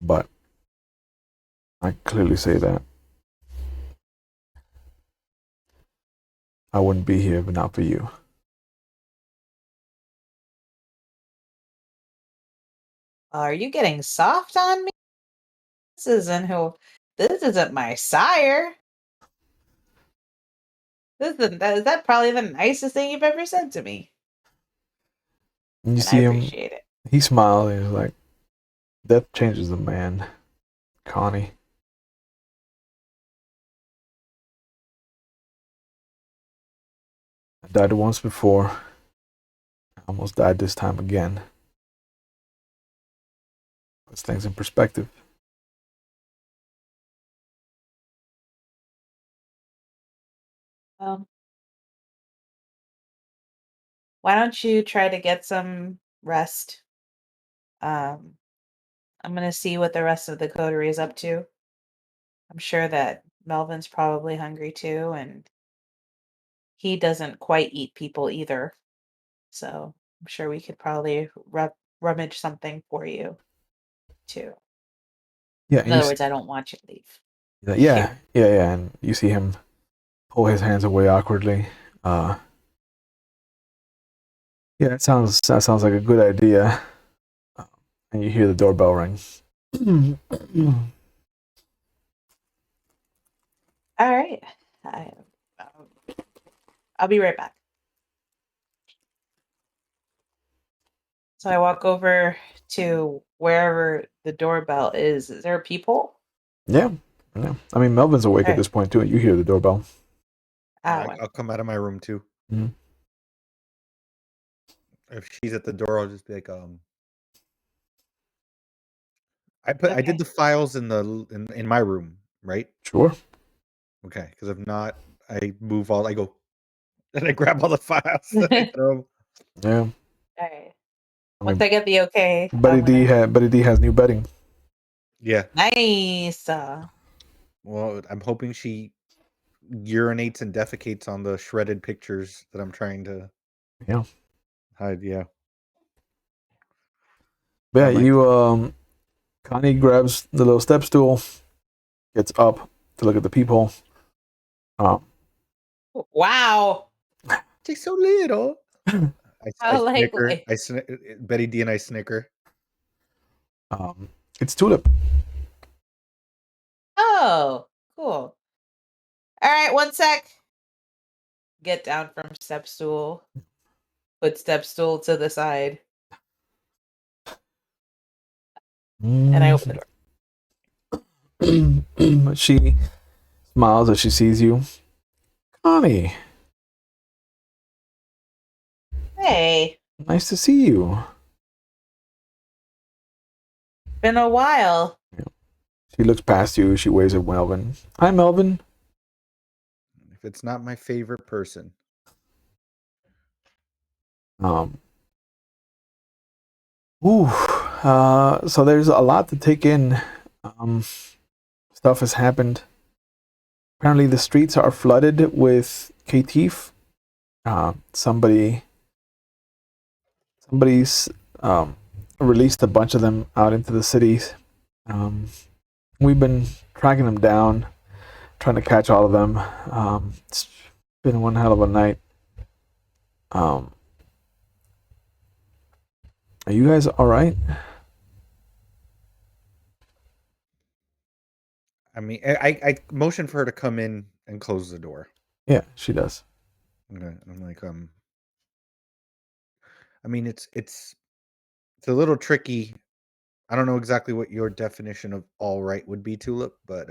But I clearly say that I wouldn't be here if not for you. Are you getting soft on me? This isn't my sire. Is that probably the nicest thing you've ever said to me? And you and see I him, appreciate it. He smiles and he's like, death changes a man, Connie. I died once before. I almost died this time again. Puts things in perspective. Why don't you try to get some rest? I'm gonna see what the rest of the coterie is up to. I'm sure that Melvin's probably hungry too, and he doesn't quite eat people either. So I'm sure we could probably rummage something for you too. Yeah, In other words, I don't want you to leave. yeah. And you see him pull his hands away awkwardly. Yeah, that sounds like a good idea. And you hear the doorbell ring. All right. I'll be right back. So I walk over to wherever the doorbell is. Is there people? Yeah. I mean, Melvin's awake at this point too. You hear the doorbell. I'll come out of my room too. Mm-hmm. If she's at the door, I'll just be like, I did the files in my room, right? Sure. Okay, because if not, I go and I grab all the files and I throw them. Yeah. All right. Once I get the okay, Buddy D has new bedding. Yeah. Nice. Well, I'm hoping she urinates and defecates on the shredded pictures that I'm trying to hide. Yeah. But yeah, Connie grabs the little step stool, gets up to look at the peephole. Wow. She's so little. I snicker. Like, Betty D and I snicker. It's Tulip. Oh, cool. All right, one sec. Get down from step stool. Put step stool to the side. And I open the door. She smiles as she sees you. Connie. Hey. Nice to see you. Been a while. Yeah. She looks past you. She waves at Melvin. Hi, Melvin. If it's not my favorite person. Ooh, so there's a lot to take in. Stuff has happened. Apparently, the streets are flooded with caitiff. Somebody's released a bunch of them out into the cities. We've been tracking them down, trying to catch all of them. It's been one hell of a night. Are you guys all right? I mean, I motioned for her to come in and close the door. Yeah, she does. I'm like, I mean, it's a little tricky. I don't know exactly what your definition of all right would be, Tulip, but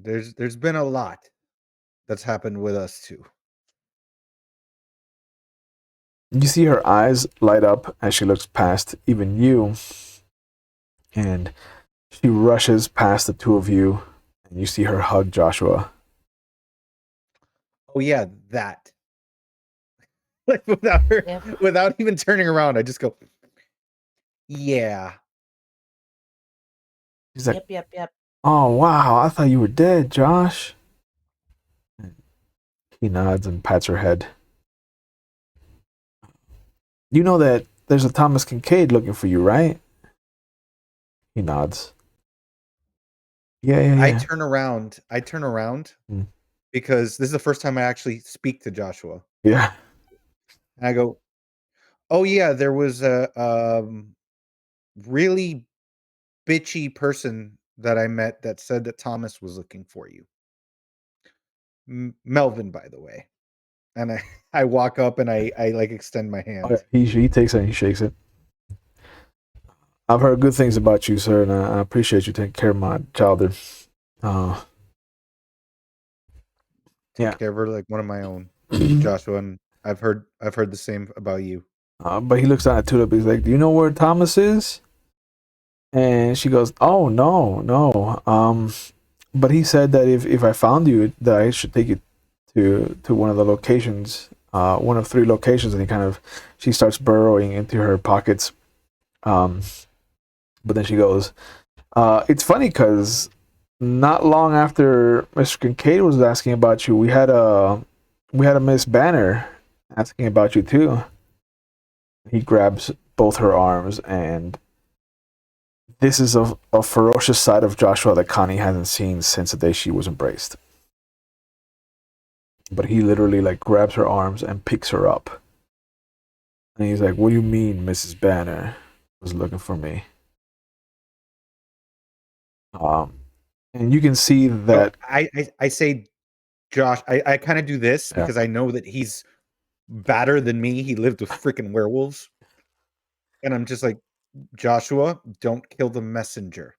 there's been a lot that's happened with us too. You see her eyes light up as she looks past even you, and she rushes past the two of you, and you see her hug Joshua. Oh yeah, that. Like without even turning around, I just go, yeah. She's like, Yep. "Oh wow, I thought you were dead, Josh." He nods and pats her head. You know that there's a Thomas Kincaid looking for you, right? He nods. Yeah. I turn around Mm. because this is the first time I actually speak to Joshua. Yeah. And I go, oh yeah, there was a really bitchy person that I met that said that Thomas was looking for you. Melvin, by the way. And I walk up and I like extend my hand. Oh, yeah. He takes it and he shakes it. I've heard good things about you, sir, and I appreciate you taking care of my childhood. Take care of her like one of my own, Joshua, and I've heard the same about you. But he looks down at Tulip. He's like, "Do you know where Thomas is?" And she goes, "Oh no. But he said that if I found you, that I should take you to one of the locations, one of 3 locations." And she starts burrowing into her pockets. But then she goes, "It's funny because not long after Mr. Kincaid was asking about you, we had a Miss Banner asking about you too." He grabs both her arms, and this is a ferocious side of Joshua that Connie hasn't seen since the day she was embraced. But he literally like grabs her arms and picks her up. And he's like, "What do you mean Mrs. Banner was looking for me?" And you can see that I say, Josh, I kind of do this because I know that he's badder than me. He lived with freaking werewolves. And I'm just like, Joshua, don't kill the messenger.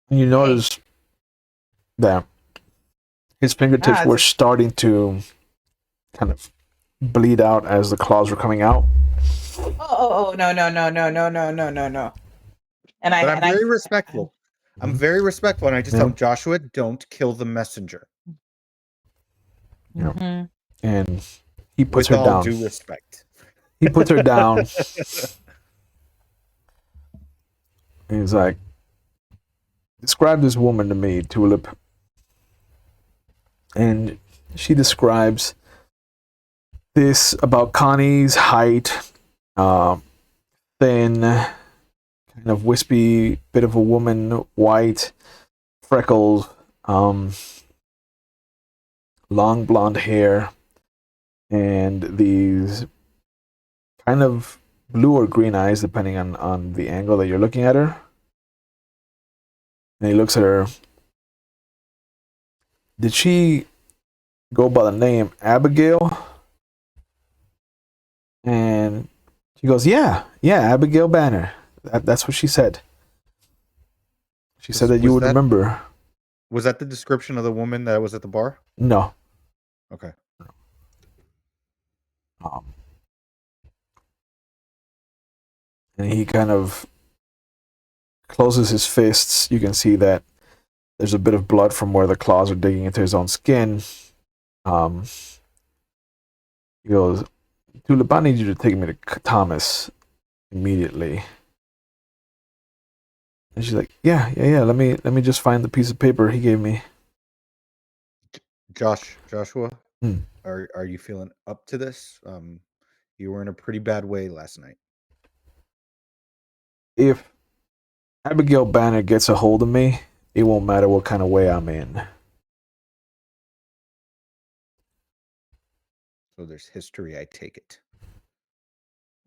you notice that his fingertips were starting to kind of bleed out as the claws were coming out. Oh no. And I'm very respectful. I'm very respectful, and I just tell Joshua, don't kill the messenger. Mm-hmm. And he puts her down. With all due respect. He puts her down. He's like, "Describe this woman to me, Tulip." And she describes this about Connie's height, thin, kind of wispy bit of a woman, white, freckles, long blonde hair, and these kind of blue or green eyes, depending on the angle that you're looking at her. And he looks at her. "Did she go by the name Abigail?" And she goes, yeah, Abigail Banner. That's what she said. She said that you would remember. Was that the description of the woman that was at the bar? No. Okay. And he kind of closes his fists. You can see that there's a bit of blood from where the claws are digging into his own skin. Um, he goes, Tulip, I need you to take me to Thomas immediately. And she's like, yeah. Let me just find the piece of paper he gave me. Joshua, Hmm. are you feeling up to this? You were in a pretty bad way last night. If Abigail Banner gets a hold of me, it won't matter what kind of way I'm in. So there's history, I take it.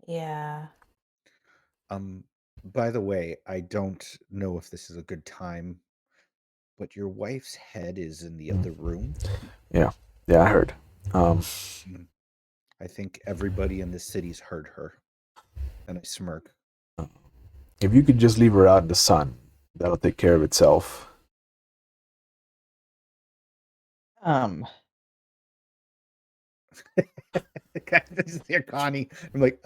Yeah. By the way, I don't know if this is a good time, but your wife's head is in the other room. Yeah, I heard. I think everybody in this city's heard her. And I smirk. If you could just leave her out in the sun, that'll take care of itself. This is here, Connie. I'm like,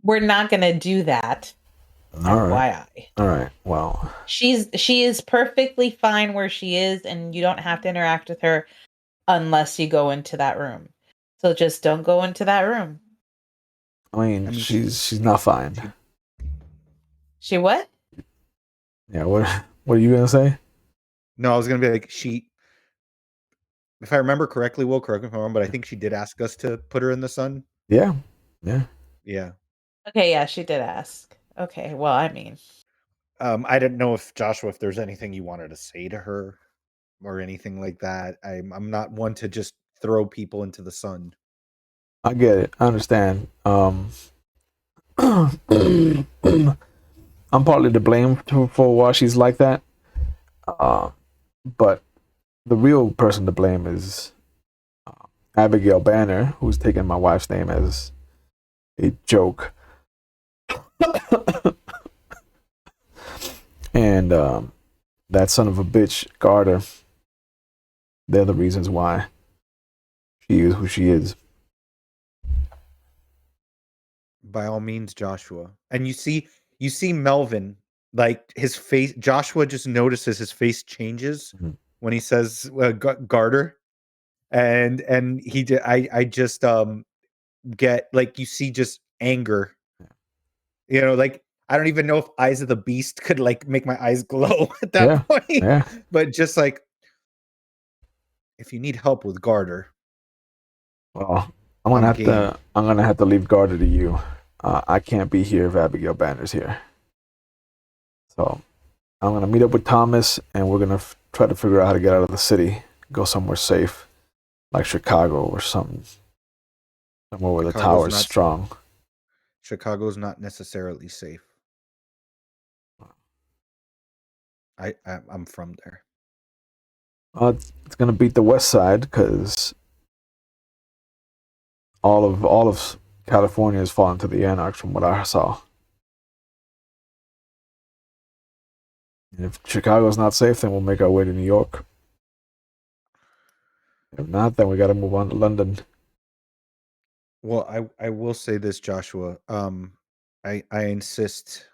we're not gonna do that. All right. FYI. All right. Well, she is perfectly fine where she is, and you don't have to interact with her unless you go into that room. So just don't go into that room. I mean she's not fine. She what? Yeah. What are you gonna say? No, I was gonna be like, if I remember correctly, Will, correct me if I'm wrong, but I think she did ask us to put her in the sun. Yeah. Okay, yeah, she did ask. Okay, well, I mean, I didn't know if Joshua, if there's anything you wanted to say to her or anything like that. I'm not one to just throw people into the sun. I get it. I understand. I'm partly to blame for why she's like that. But the real person to blame is Abigail Banner, who's taken my wife's name as a joke. And that son of a bitch, Garter, they're the reasons why she is who she is. By all means, Joshua. And you see Melvin, like his face, Joshua just notices his face changes when he says Garter. And he did, I just get, like, you see just anger, like, I don't even know if Eyes of the Beast could, like, make my eyes glow at that point. Yeah. But just like, if you need help with Garter, well, I'm gonna have to leave Garter to you. I can't be here if Abigail Banner's here. So I'm gonna meet up with Thomas, and we're gonna try to figure out how to get out of the city, go somewhere safe, like Chicago or something, somewhere where the tower's strong. Chicago's not necessarily safe. I'm from there. It's gonna beat the West Side because all of California has fallen to the anarchs from what I saw. And if Chicago's not safe, then we'll make our way to New York. If not, then we got to move on to London. Well, I will say this, Joshua. I insist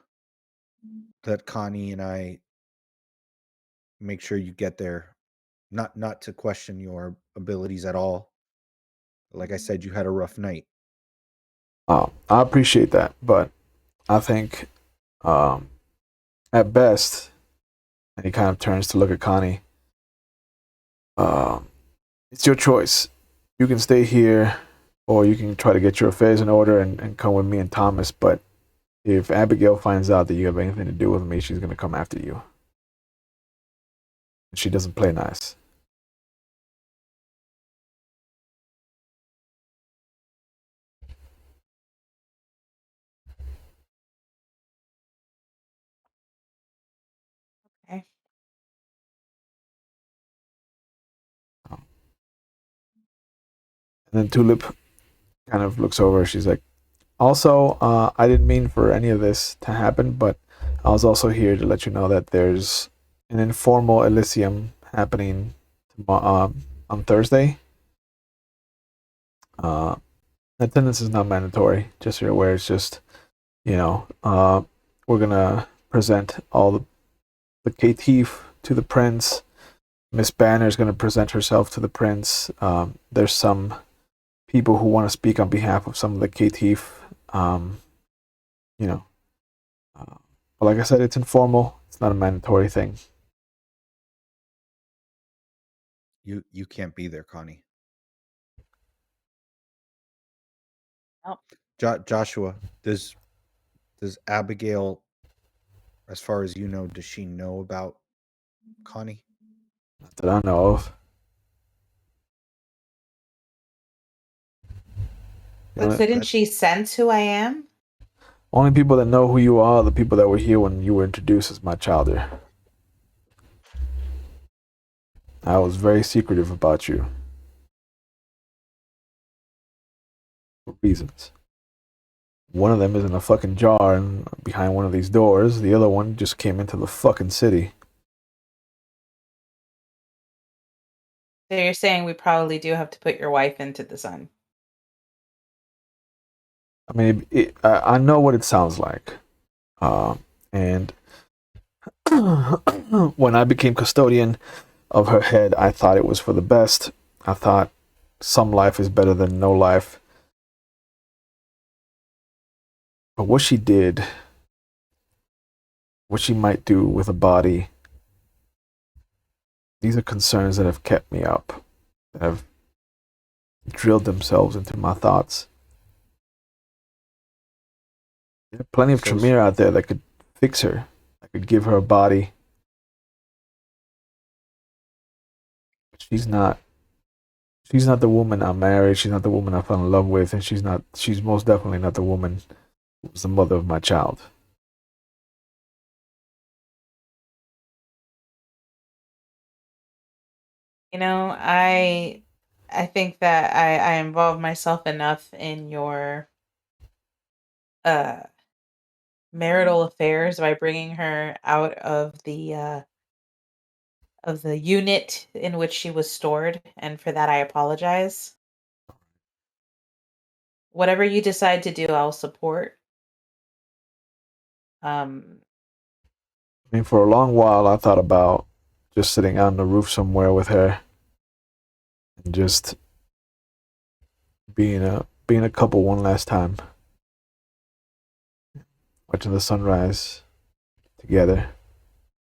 that Connie and I make sure you get there. Not to question your abilities at all. Like I said, you had a rough night. I appreciate that, but I think at best, and he kind of turns to look at Connie, it's your choice. You can stay here, or you can try to get your affairs in order and come with me and Thomas, but if Abigail finds out that you have anything to do with me, she's going to come after you. She doesn't play nice. okay. And then Tulip kind of looks over. She's like, also, I didn't mean for any of this to happen, but I was also here to let you know that there's an informal Elysium happening on Thursday. Attendance is not mandatory, just so you're aware. It's just, we're going to present all the the caitiff to the prince. Miss Banner is going to present herself to the prince. There's some people who want to speak on behalf of some of the caitiff. You know, but like I said, it's informal. It's not a mandatory thing. You can't be there, Connie. Nope. Joshua, does Abigail, as far as you know, does she know about Connie? Not that I know of. But couldn't she sense who I am? Only people that know who you are are the people that were here when you were introduced as my child here. I was very secretive about you. For reasons. One of them is in a fucking jar and behind one of these doors. The other one just came into the fucking city. So you're saying we probably do have to put your wife into the sun. I mean, I know what it sounds like. And when I became custodian of her head, I thought it was for the best. I thought some life is better than no life. But what she did, what she might do with a body, these are concerns that have kept me up, that have drilled themselves into my thoughts. There are plenty of Tremere out there that could fix her, that could give her a body. But she's not the woman I married. She's not the woman I fell in love with, and she's most definitely not the woman who was the mother of my child. You know, I think that I involved myself enough in your marital affairs by bringing her out of the unit in which she was stored, and for that I apologize. Whatever you decide to do, I'll support. I mean, for a long while, I thought about just sitting out on the roof somewhere with her and just being a couple one last time, watching the sunrise together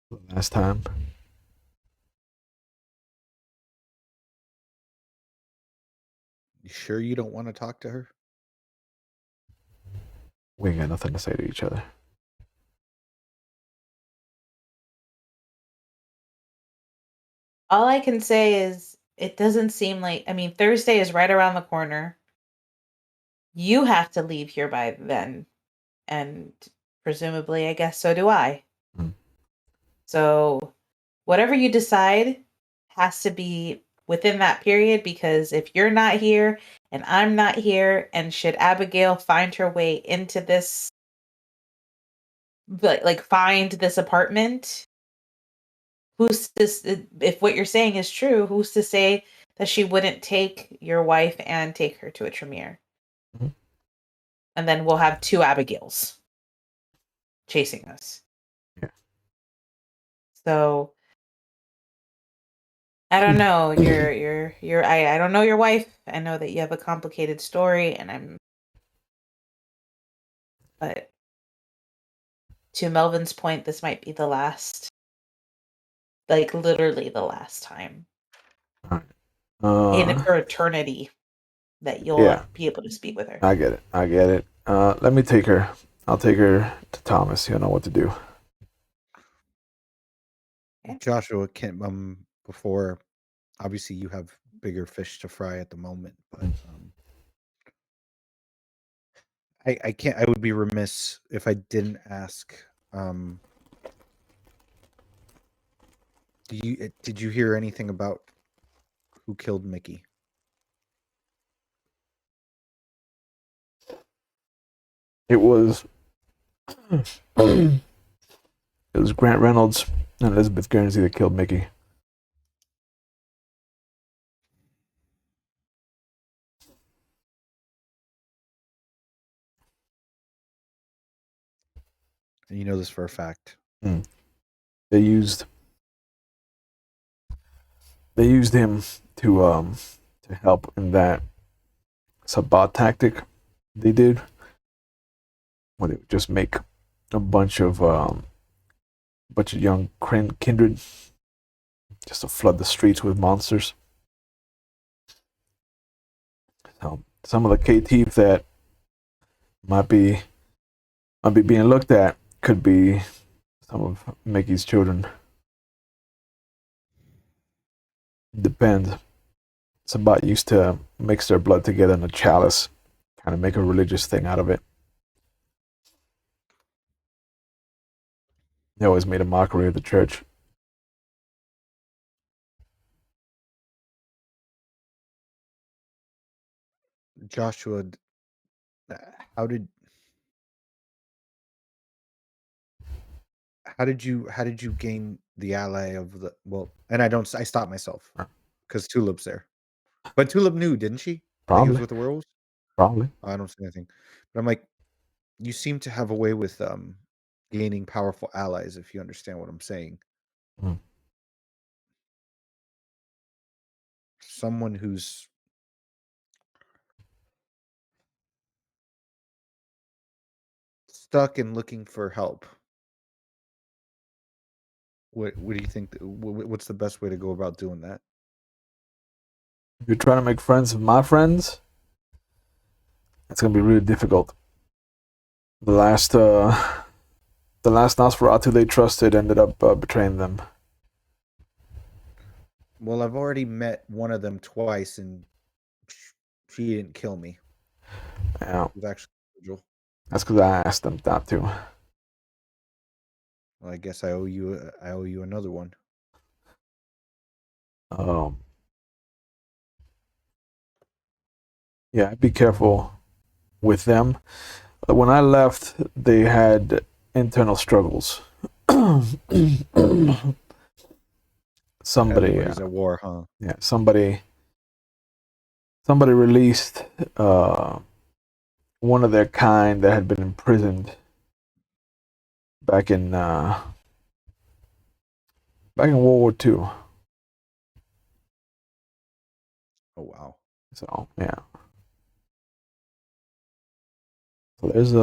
for the last time. You sure you don't want to talk to her? We ain't got nothing to say to each other. All I can say is it doesn't seem like, I mean, Thursday is right around the corner. You have to leave here by then, and presumably, I guess so do I. Mm. So, whatever you decide has to be within that period, because if you're not here and I'm not here, and should Abigail find her way into this, like find this apartment, who's this? If what you're saying is true, who's to say that she wouldn't take your wife and take her to a Tremere? Mm-hmm. And then we'll have two Abigails chasing us. Yeah. So I don't know. I don't know your wife. I know that you have a complicated story, but to Melvin's point, this might be the last, like literally the last time in for eternity that you'll be able to speak with her. I get it. Let me take her. I'll take her to Thomas. He'll know what to do. Okay. Joshua, before, obviously you have bigger fish to fry at the moment, but I can't. I would be remiss if I didn't ask. Did you hear anything about who killed Mickey? It was Grant Reynolds and Elizabeth Guernsey that killed Mickey. And you know this for a fact. Mm. they used him to help in that sabbat tactic they did, where they would just make a bunch of young kindred just to flood the streets with monsters. So some of the KT that might be being looked at could be some of Mickey's children. Depends. Sabbat used to mix their blood together in a chalice, kind of make a religious thing out of it. They always made a mockery of the church. Joshua, how did you gain the ally of the and I stopped myself because Tulip's there. But Tulip knew, didn't she? That he was Probably. with the werewolves? Probably. I don't see anything. But I'm like, you seem to have a way with gaining powerful allies, if you understand what I'm saying. Mm. Someone who's stuck and looking for help. What do you think? What's the best way to go about doing that? If you're trying to make friends with my friends, it's gonna be really difficult. The last Nosferatu they trusted ended up betraying them. Well, I've already met one of them twice, and she didn't kill me. Yeah, It was actually Virgil. that's because I asked them not to. Well, I guess I owe you another one. Yeah, be careful with them. When I left, they had internal struggles. Somebody, Everybody's at war, huh? yeah, somebody released one of their kind that had been imprisoned back in World War II. Oh wow. So yeah, so there's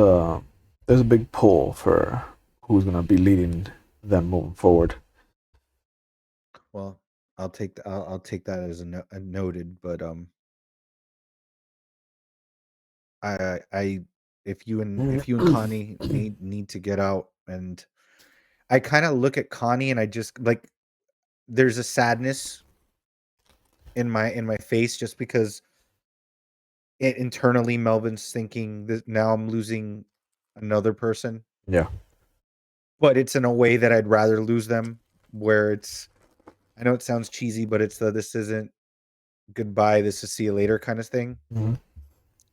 a big pull for who's gonna be leading them moving forward. Well, I'll take that as a noted, but I if you and Connie need to get out, and I kind of look at Connie and I just like there's a sadness in my face just because internally Melvin's thinking that now I'm losing another person. Yeah. But it's in a way that I'd rather lose them, where it's, I know it sounds cheesy, but it's this isn't goodbye, this is see you later kind of thing. Mm-hmm.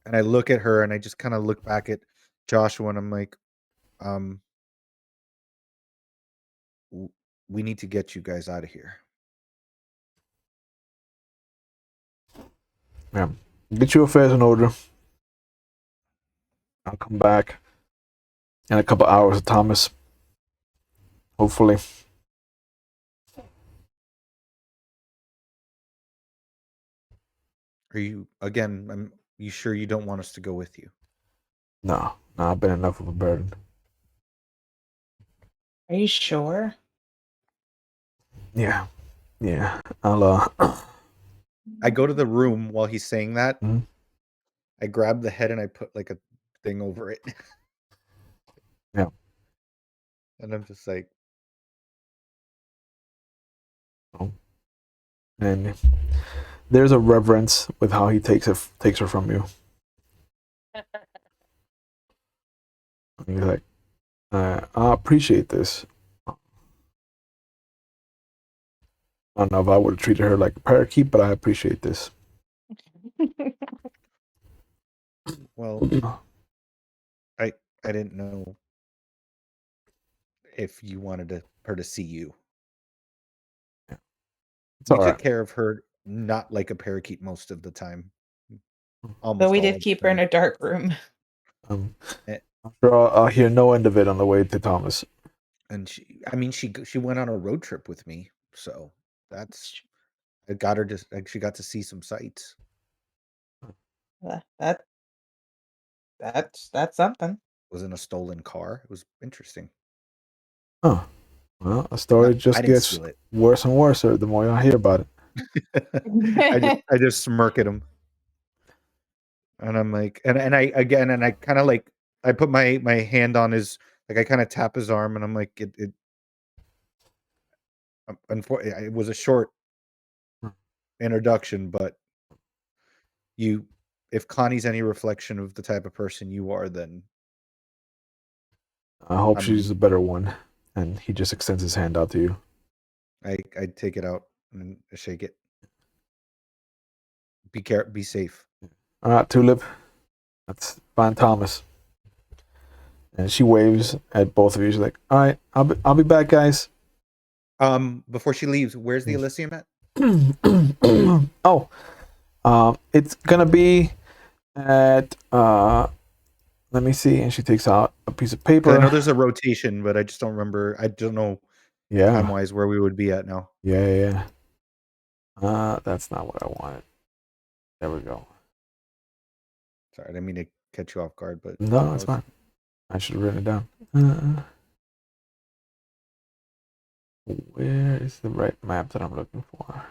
And I look at her and I just kind of look back at Joshua and I'm like, we need to get you guys out of here. Yeah. Get your affairs in order. I'll come back in a couple hours with Thomas. Hopefully. Are you again? You sure you don't want us to go with you? No, I've been enough of a burden. Are you sure? Yeah. I'll I go to the room while he's saying that. Mhm. I grab the head and I put like a thing over it. Yeah. And I'm just like, oh. And there's a reverence with how he takes her from you. And he's like, I appreciate this. I don't know if I would have treated her like a parakeet, but I appreciate this. well, I didn't know if you wanted her to see you. It's We all right. took care of her not like a parakeet most of the time. Almost But we all did of keep the her in time. a dark room. I'm sure I'll hear no end of it on the way to Thomas. And she went on a road trip with me, so that's I got her to she got to see some sights. That that's something. It was in a stolen car. It was interesting. Huh. Well, the story I just didn't gets steal it. worse and worse the more you hear about it. I just smirk at him, and I'm like, and I again, and I kind of like I put my hand on his, like I kind of tap his arm, and I'm like, it unfortunately it was a short introduction, but if Connie's any reflection of the type of person you are, then I hope she's a better one. And he just extends his hand out to you. I take it out and shake it. Be safe. All right, Tulip. That's Fine Thomas. And she waves at both of you. She's like, "All right, I'll be back, guys." Before she leaves, where's the Elysium at? It's gonna be at let me see. And she takes out a piece of paper. I know there's a rotation, but I just don't remember. I don't know time wise where we would be at now. Yeah. That's not what I wanted. There we go. Sorry, I didn't mean to catch you off guard, but no, it's fine. I should have written it down. Where is the right map that I'm looking for?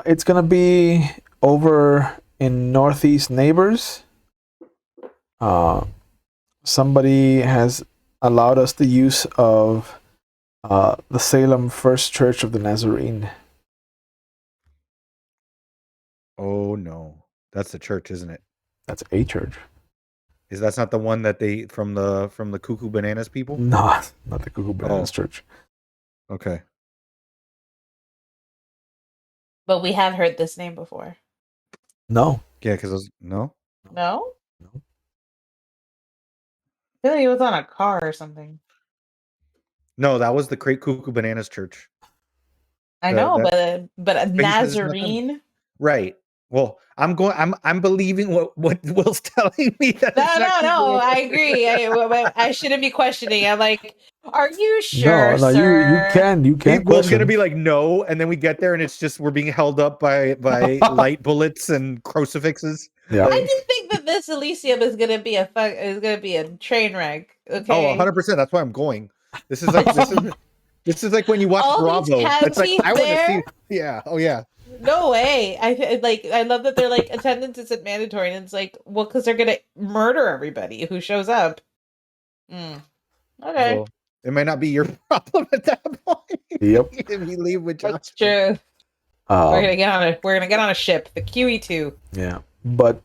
It's gonna be over in Northeast Neighbors. Somebody has allowed us the use of the Salem First Church of the Nazarene. Oh no, that's the church, isn't it? That's a church. That's not the one that they from the Cuckoo Bananas people? No, not the Cuckoo Bananas Church. Okay. But we have heard this name before. No. Yeah, because no. No. I feel like it was on a car or something. No, that was the Great Cuckoo Bananas Church. I know, but a Nazarene. Right. Well, I'm believing what Will's telling me. No. I agree. I shouldn't be questioning. I'm like, are you sure, no, sir? You can. Will's gonna be like, no, and then we get there and it's just we're being held up by light bullets and crucifixes. Yeah. I just think that this Elysium is gonna be a train wreck. Okay. 100%. That's why I'm going. This is like when you watch all Bravo. It's like I want to see. Yeah. Oh yeah. No way. I love that they're like attendance isn't mandatory, and it's like, well, because they're gonna murder everybody who shows up. Okay. Well, it might not be your problem at that point. Yep. If you leave with Josh. That's true. We're gonna get on a ship, the QE2. Yeah, but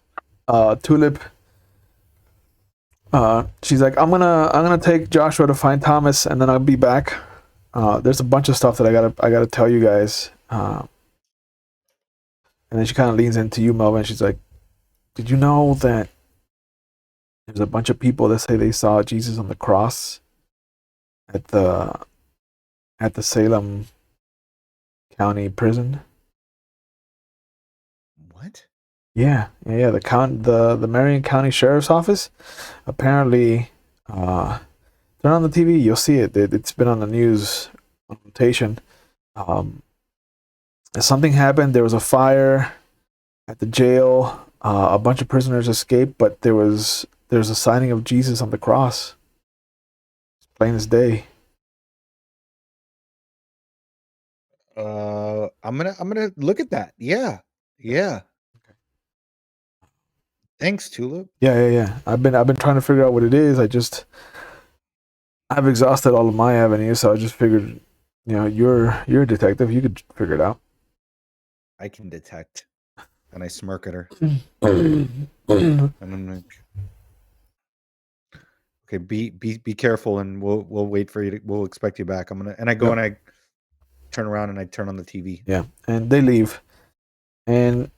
Tulip, she's like, I'm gonna take Joshua to find Thomas, and then I'll be back. There's a bunch of stuff that I gotta tell you guys. And then she kind of leans into you, Melvin. She's like, "Did you know that there's a bunch of people that say they saw Jesus on the cross at the Salem County prison?" What? Yeah. The Marion County Sheriff's Office. Apparently, turn on the TV. You'll see it. It's been on the news on rotation. Something happened. There was a fire at the jail. A bunch of prisoners escaped, but there's a signing of Jesus on the cross. It's plain as day. I'm gonna look at that. Yeah. Okay. Thanks, Tulip. Yeah. I've been trying to figure out what it is. I've exhausted all of my avenues, so I just figured, you're a detective. You could figure it out. I can detect. And I smirk at her. And I'm like, okay, be careful, and we'll wait for you. We'll expect you back. And I go and I turn around and I turn on the TV. Yeah, and they leave, and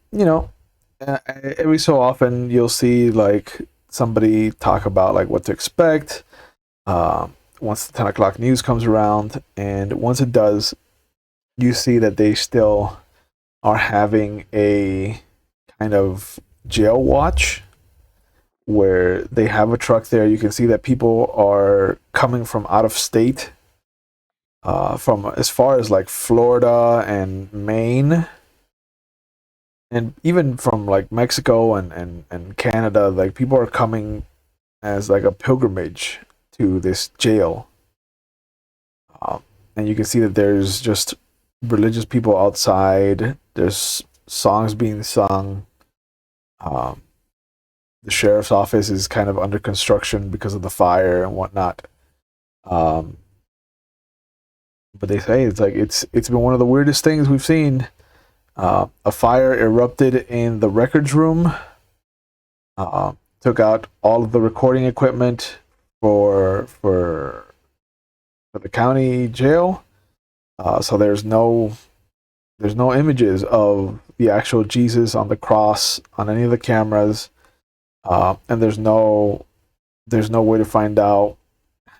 every so often you'll see like somebody talk about like what to expect. Once the 10 o'clock news comes around, and once it does, you see that they still are having a kind of jail watch where they have a truck there. You can see that people are coming from out of state, from as far as like Florida and Maine, and even from like Mexico and Canada. Like people are coming as like a pilgrimage to this jail. And you can see that there's just religious people outside. There's songs being sung. Um, the sheriff's office is kind of under construction because of the fire and whatnot. But they say it's been one of the weirdest things we've seen. A fire erupted in the records room. Took out all of the recording equipment for the county jail. So there's no images of the actual Jesus on the cross on any of the cameras, and there's no way to find out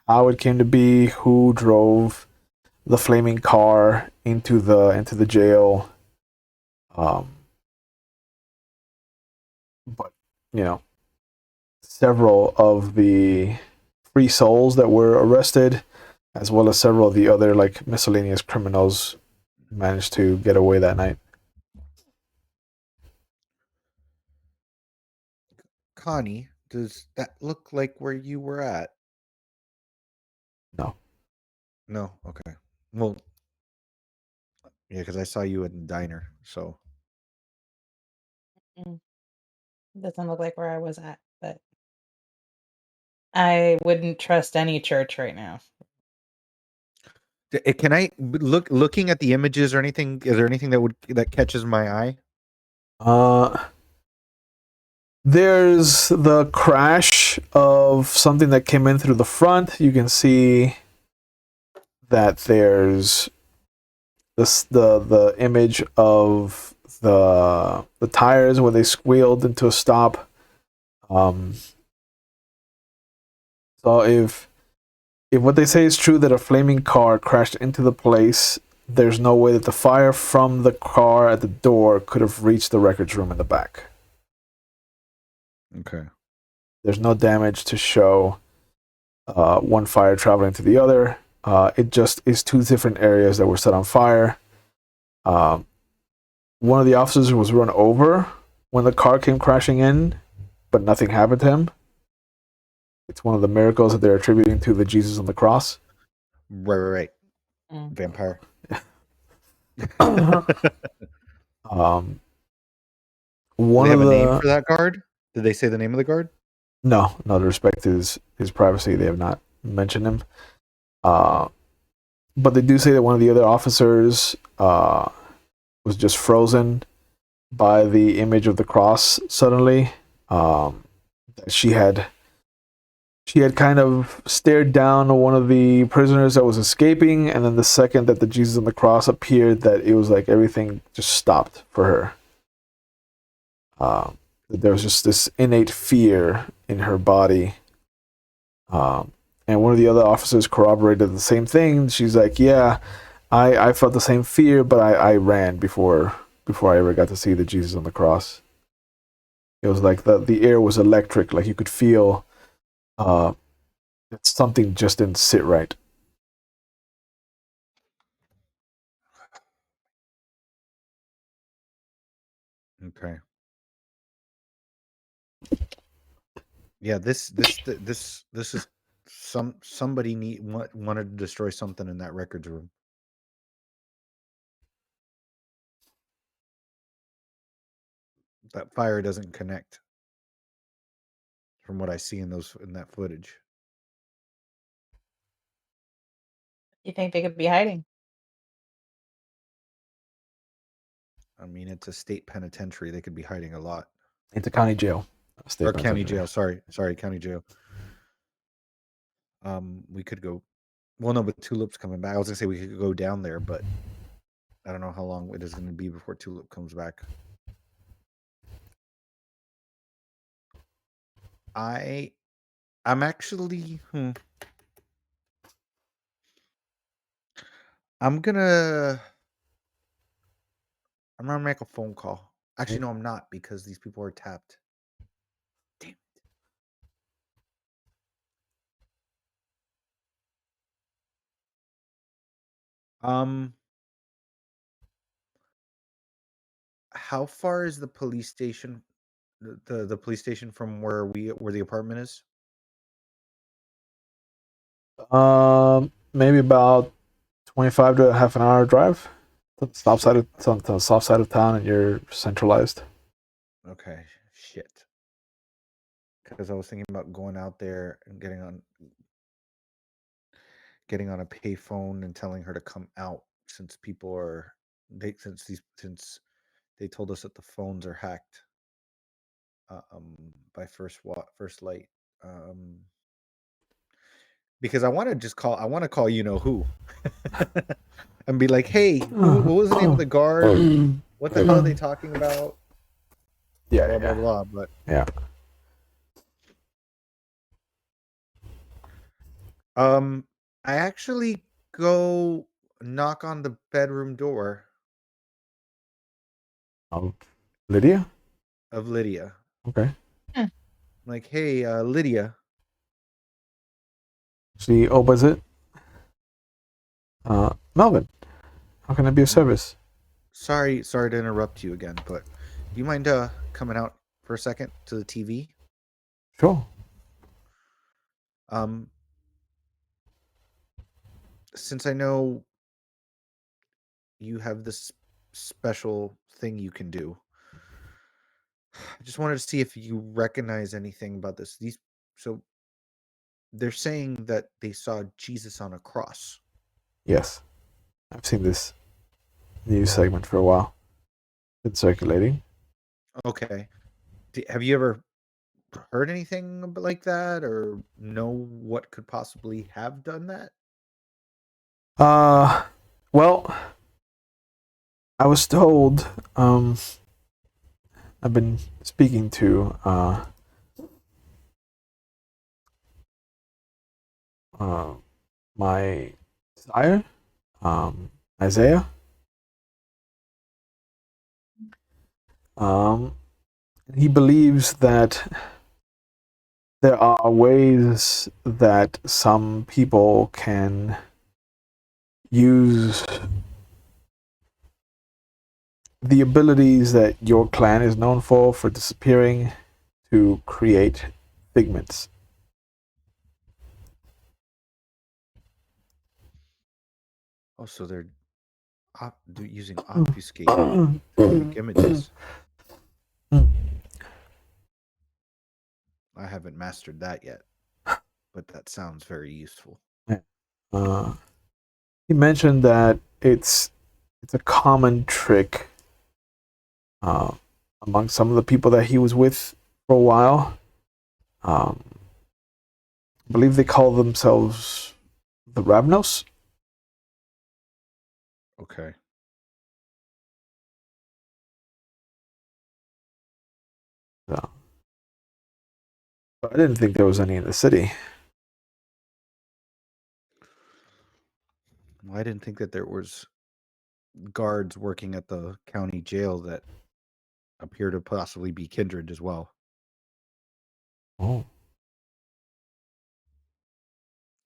how it came to be, who drove the flaming car into the jail. But you know, several of the free souls that were arrested, as well as several of the other like miscellaneous criminals, managed to get away that night. Connie, does that look like where you were at? No. No? Okay. Well, yeah, because I saw you in the diner, so. Doesn't look like where I was at, but I wouldn't trust any church right now. Can I looking at the images or anything? Is there anything that catches my eye? There's the crash of something that came in through the front. You can see that there's the image of the tires when they squealed into a stop. So if what they say is true, that a flaming car crashed into the place, there's no way that the fire from the car at the door could have reached the records room in the back. Okay. There's no damage to show one fire traveling to the other. It just is two different areas that were set on fire. One of the officers was run over when the car came crashing in, but nothing happened to him. It's one of the miracles that they're attributing to the Jesus on the cross. Right. Vampire. One Do they have of a name for that guard? Did they say the name of the guard? No, to respect his privacy, they have not mentioned him. But they do say that one of the other officers was just frozen by the image of the cross suddenly. She had kind of stared down one of the prisoners that was escaping, and then the second that the Jesus on the cross appeared, that it was like everything just stopped for her. There was just this innate fear in her body. And one of the other officers corroborated the same thing. She's like, yeah, I felt the same fear, but I ran before I ever got to see the Jesus on the cross. It was like the air was electric, like you could feel that something just didn't sit right. Okay. Yeah, this is somebody wanted to destroy something in that records room. That fire doesn't connect from what I see in that footage. You think they could be hiding? I mean, it's a state penitentiary. They could be hiding a lot. It's a county jail. Or county jail. Sorry, county jail. We could go. Well, no, but Tulip's coming back. I was gonna say we could go down there, but I don't know how long it is going to be before Tulip comes back. I'm actually. I'm gonna make a phone call. Actually, no, I'm not, because these people are tapped. Damn it. How far is the police station? The police station from where the apartment is? Maybe about 25 to half an hour drive to the south side of town, and you're centralized. Okay, shit. Because I was thinking about going out there and getting on a payphone and telling her to come out, since since they told us that the phones are hacked by First Light. Because I want to call you know who and be like, hey, what was the name of the guard? What the hell are they talking about? Yeah, blah blah blah. But yeah. I actually go knock on the bedroom door Lydia? of Lydia. Okay. Like, hey, Lydia. She opens it. Melvin, how can I be of service? Sorry to interrupt you again, but do you mind coming out for a second to the TV? Sure. Since I know you have this special thing you can do, I just wanted to see if you recognize anything about this. So they're saying that they saw Jesus on a cross. Yes. I've seen this news segment for a while. It's circulating. Okay. Have you ever heard anything like that, or know what could possibly have done that? Well, I was told, I've been speaking to my sire, Isaiah. He believes that there are ways that some people can use the abilities that your clan is known for disappearing, to create figments. Oh, so they're using obfuscate to make images. I haven't mastered that yet, but that sounds very useful. He mentioned that it's a common trick among some of the people that he was with for a while. I believe they call themselves the Ravnos. Okay. So, but I didn't think there was any in the city. Well, I didn't think that there was guards working at the county jail that appear to possibly be kindred as well. Oh.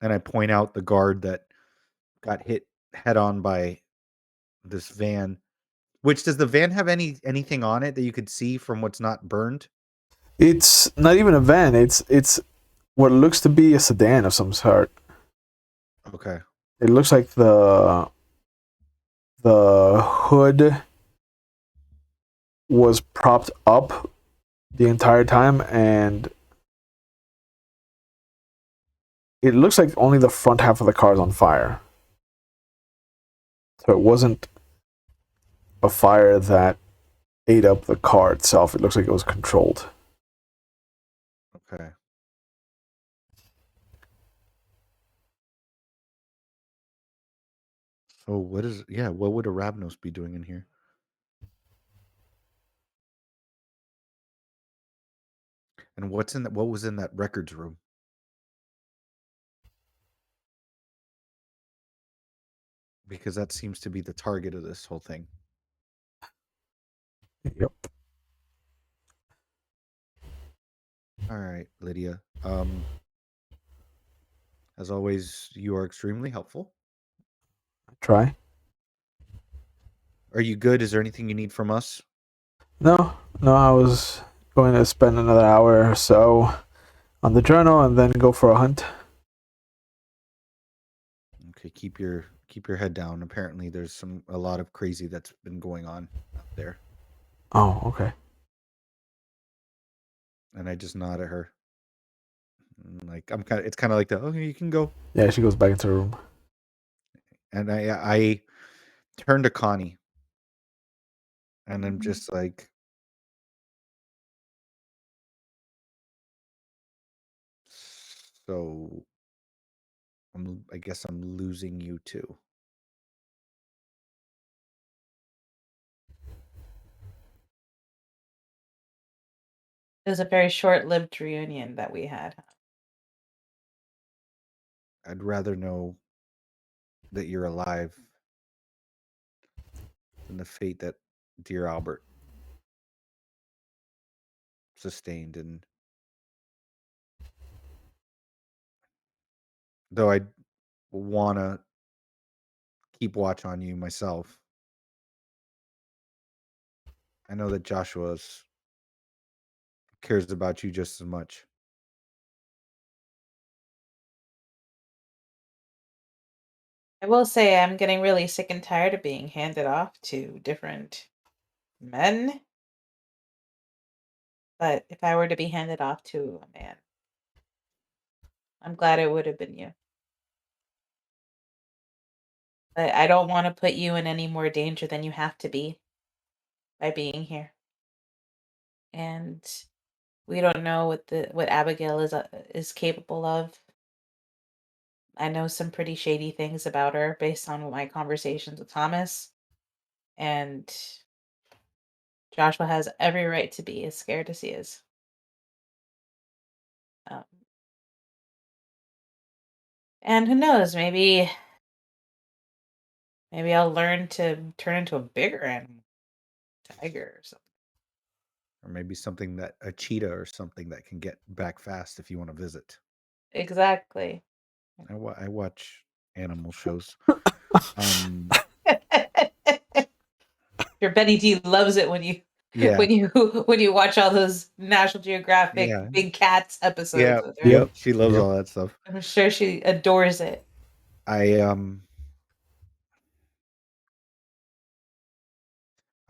And I point out the guard that got hit head on by this van. Which, does the van have anything on it that you could see from what's not burned? It's not even a van. It's what looks to be a sedan of some sort. Okay. It looks like the hood was propped up the entire time, and it looks like only the front half of the car is on fire. So it wasn't a fire that ate up the car itself. It looks like it was controlled. Okay. So what would a Ravnos be doing in here? And what was in that records room? Because that seems to be the target of this whole thing. Yep. All right, Lydia. As always, you are extremely helpful. Try. Are you good? Is there anything you need from us? No, I was going to spend another hour or so on the journal and then go for a hunt. Okay, keep your head down. Apparently, there's a lot of crazy that's been going on out there. Oh, okay. And I just nod at her. Like it's kind of like okay, you can go. Yeah, she goes back into her room. And I turn to Connie, and I'm just like, so I guess I'm losing you too. It was a very short-lived reunion that we had. I'd rather know that you're alive than the fate that dear Albert sustained. And though I want to keep watch on you myself, I know that Joshua cares about you just as much. I will say I'm getting really sick and tired of being handed off to different men. But if I were to be handed off to a man, I'm glad it would have been you. But I don't want to put you in any more danger than you have to be by being here. And we don't know what Abigail is capable of. I know some pretty shady things about her based on my conversations with Thomas. And Joshua has every right to be as scared as he is. And who knows, maybe I'll learn to turn into a bigger animal. Tiger or something. Or maybe something that a cheetah or something that can get back fast if you want to visit. Exactly. I watch animal shows. Your Benny D loves it when you Yeah. when you watch all those National Geographic big cats episodes with her. Yep. She loves all that stuff. I'm sure she adores it. I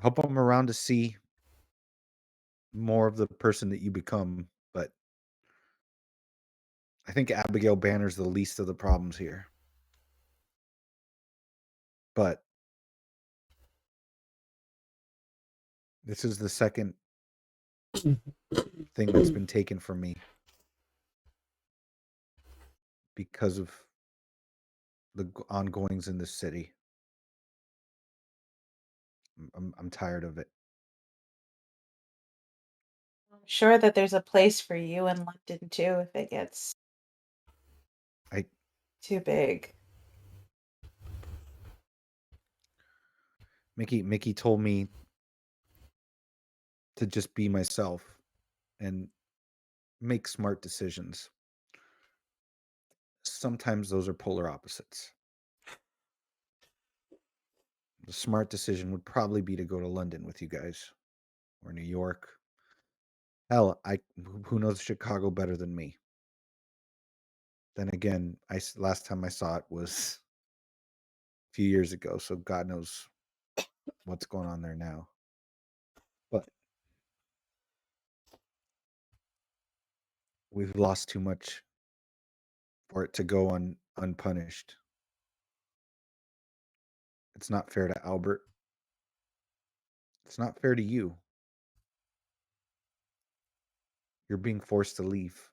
hope I'm around to see more of the person that you become, but I think Abigail Banner's the least of the problems here. But this is the second thing that's been taken from me because of the ongoings in this city. I'm tired of it. I'm sure that there's a place for you in London too if it gets too big. Mickey told me to just be myself and make smart decisions. Sometimes those are polar opposites. The smart decision would probably be to go to London with you guys or New York. Hell, who knows Chicago better than me? Then again, last time I saw it was a few years ago, so God knows what's going on there now. But we've lost too much for it to go unpunished. It's not fair to Albert. It's not fair to you. You're being forced to leave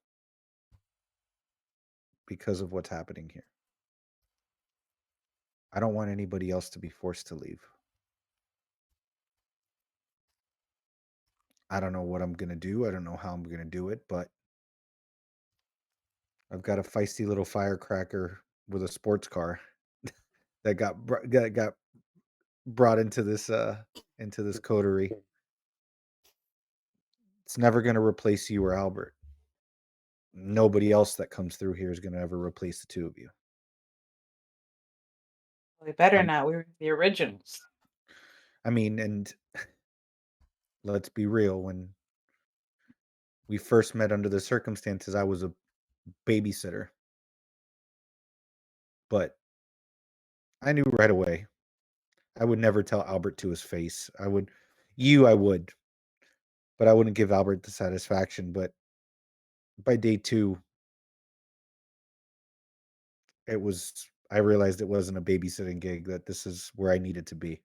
because of what's happening here. I don't want anybody else to be forced to leave. I don't know what I'm going to do. I don't know how I'm going to do it, but I've got a feisty little firecracker with a sports car that got brought into this coterie. It's never going to replace you or Albert. Nobody else that comes through here is going to ever replace the two of you. Well, they better not. We were the originals. I mean, and let's be real, when we first met under the circumstances, I was a babysitter. But I knew right away. I would never tell Albert to his face. I would, but I wouldn't give Albert the satisfaction. But by day 2, I realized it wasn't a babysitting gig, that this is where I needed to be.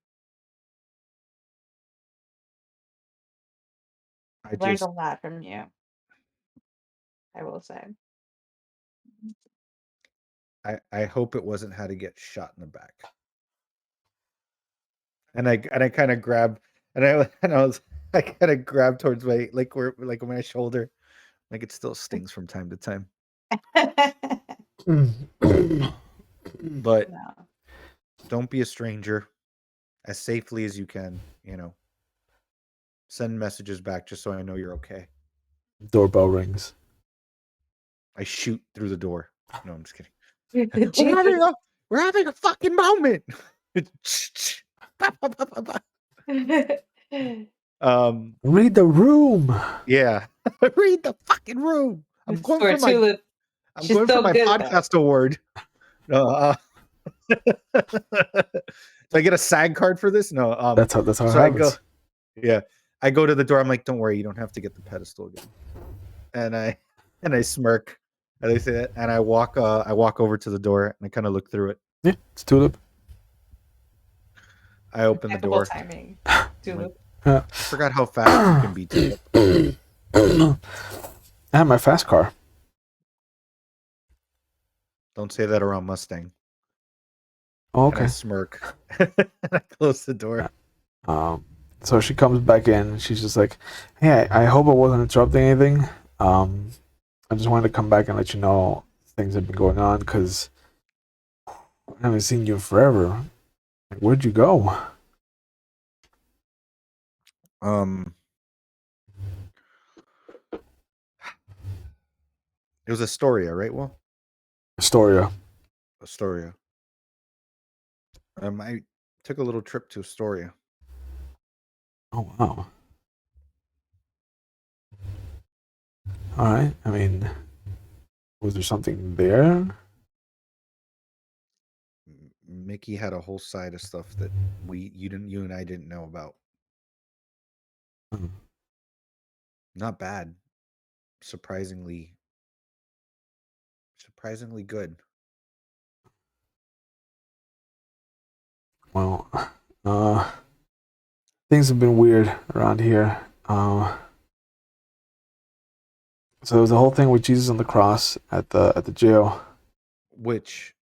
I learned a lot from you, I will say. I hope it wasn't how to get shot in the back. And I kind of grabbed, I kind of grabbed towards my, like my shoulder, like it still stings from time to time. But No. don't be a stranger, as safely as you can. Send messages back just so I know you're okay. Doorbell rings. I shoot through the door. No, I'm just kidding. Jesus. We're having a fucking moment. Read the room. Yeah. Read the fucking room. I'm going for Tulip. She's so my good, podcast award. Do I get a SAG card for this? No. That's how so it I go. happens. Yeah. I go to the door. I'm like, don't worry, you don't have to get the pedestal again. And I smirk. And they say that, and I walk over to the door and I kind of look through it. Yeah, it's Tulip. I open the door. Timing. Tulip. I forgot how fast you can be, Tulip. I have my fast car. Don't say that around Mustang. Oh, okay. And I smirk. And I close the door. So she comes back in. She's just like, "Hey, I hope I wasn't interrupting anything. I just wanted to come back and let you know things have been going on because I haven't seen you in forever. Like, where'd you go?" It was Astoria, right? Well, Astoria. I took a little trip to Astoria. Oh, wow. All right. I mean, was there something there? Mickey had a whole side of stuff that you and I didn't know about. Not bad. Surprisingly good. Well, things have been weird around here. So there was the whole thing with Jesus on the cross at the jail. Which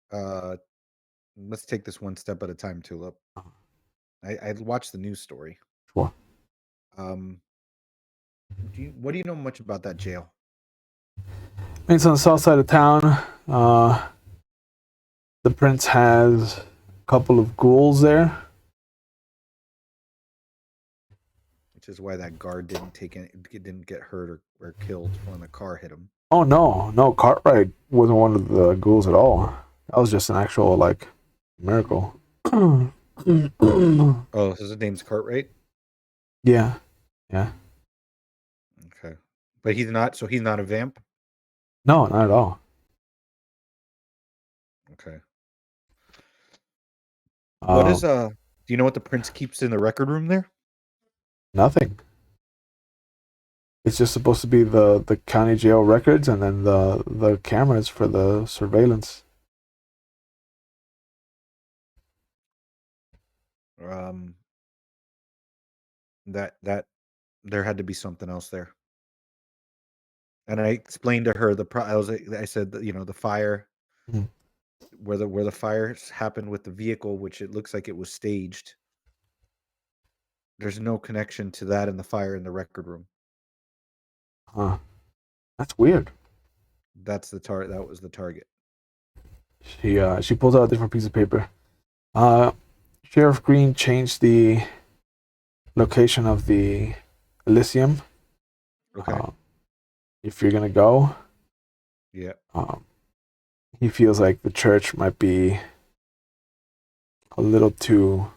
let's take this one step at a time, Tulip. I watched the news story. Sure. What do you know much about that jail? It's on the south side of town. The prince has a couple of ghouls there. Which is why that guard didn't get hurt or killed when the car hit him. Oh no, Cartwright wasn't one of the ghouls at all. That was just an actual miracle. Oh, so his name's Cartwright? Yeah. Okay. But he's not a vamp? No, not at all. Okay. What is do you know what the prince keeps in the record room there? Nothing. It's just supposed to be the county jail records and then the cameras for the surveillance. That there had to be something else there. And I explained to her I said that, the fire, where the fires happened with the vehicle, which it looks like it was staged. There's no connection to that and the fire in the record room. Huh. That's weird. That was the target. She pulls out a different piece of paper. Sheriff Green changed the location of the Elysium. Okay. If you're gonna go, yeah. He feels like the church might be a little too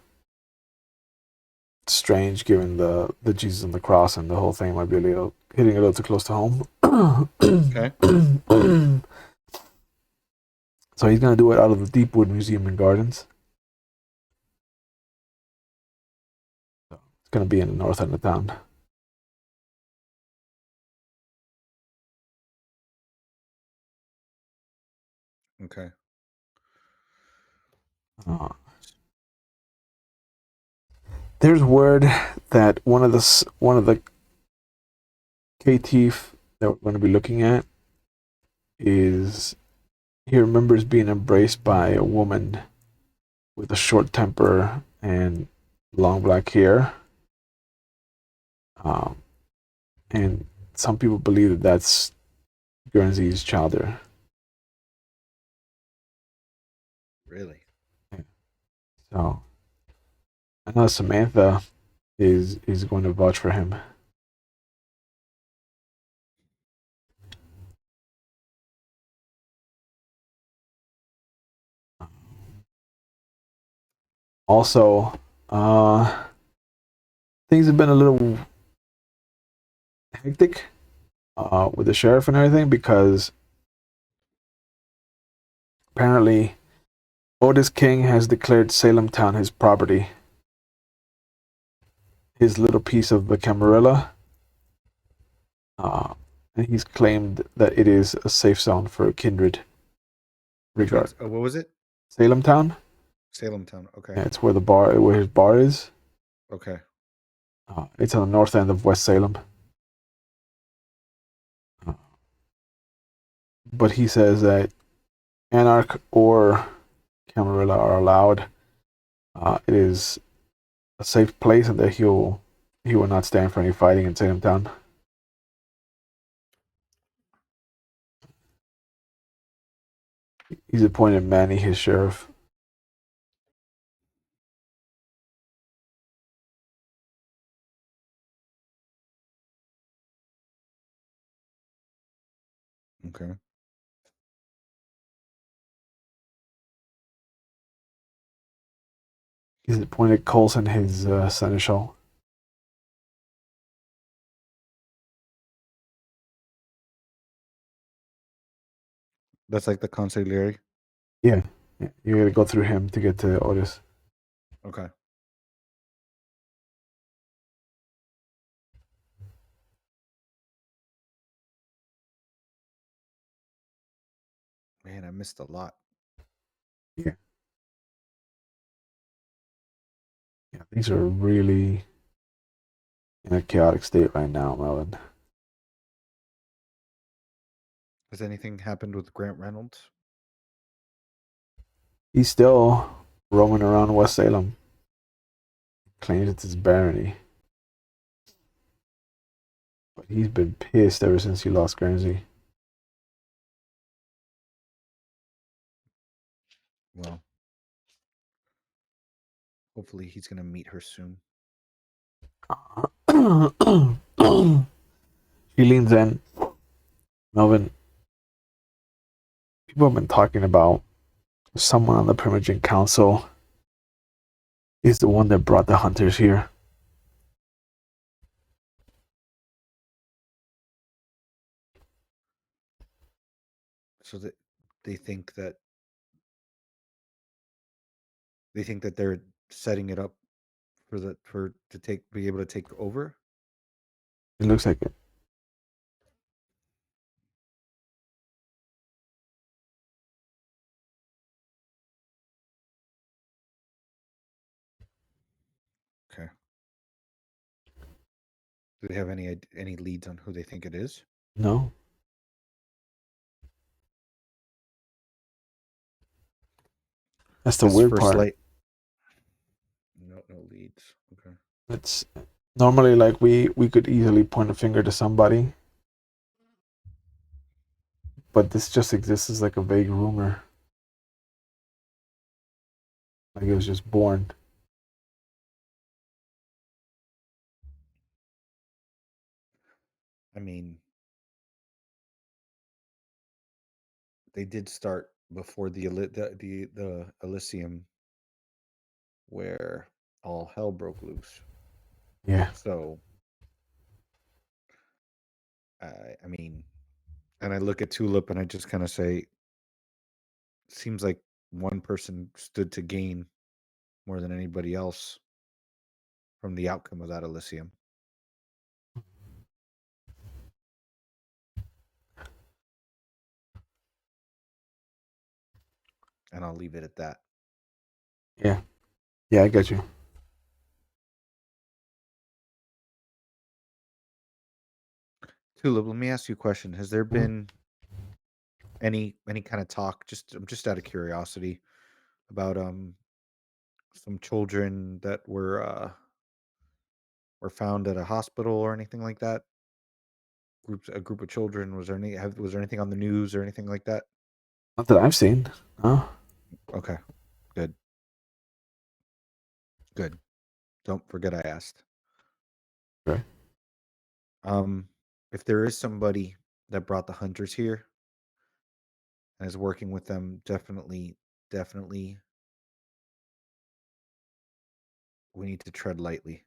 strange given the Jesus on the cross, and the whole thing might be hitting a little too close to home. Okay. So he's gonna do it out of the Deepwood Museum and Gardens. It's gonna be in the north end of town. Okay. There's word that one of the KTF that we're going to be looking at is he remembers being embraced by a woman with a short temper and long black hair. And some people believe that that's Guernsey's chowder. Really? So I know Samantha is going to vouch for him. Also, things have been a little hectic with the sheriff and everything, because apparently Otis King has declared Salem town his property. His little piece of the Camarilla. And he's claimed that it is a safe zone for kindred regard. What was it? Salem town? Salem town. Okay. Yeah, it's where his bar is. Okay. It's on the north end of West Salem. But he says that Anarch or Camarilla are allowed. It is a safe place, and that he will not stand for any fighting in Salem town. He's appointed Manny his sheriff. Okay. He's appointed Coulson his seneschal. That's like the consigliere. Yeah, you gotta go through him to get to Otis. Okay. Man, I missed a lot. Yeah, things are really in a chaotic state right now, Melvin. Has anything happened with Grant Reynolds? He's still roaming around West Salem. Claims it's his barony. But he's been pissed ever since he lost Guernsey. Well, hopefully he's going to meet her soon. He leans in. Melvin, people have been talking about someone on the Primogen Council is the one that brought the hunters here. So that they think that they're setting it up to be able to take over. It looks like it. Okay. Do they have any leads on who they think it is? No. That's the weird part. No leads. Okay. It's normally like we could easily point a finger to somebody, but this just exists as like a vague rumor. Like it was just born. I mean, they did start before the Elysium, where all hell broke loose. Yeah. So, I mean, and I look at Tulip and I just kind of say, seems like one person stood to gain more than anybody else from the outcome of that Elysium. And I'll leave it at that. Yeah. Yeah, I get you. Tulip, let me ask you a question. Has there been any kind of talk, just out of curiosity, about some children that were found at a hospital or anything like that? A group of children. Was there anything on the news or anything like that? Not that I've seen. No. Okay, good. Don't forget I asked. Okay. If there is somebody that brought the hunters here and is working with them, definitely, we need to tread lightly.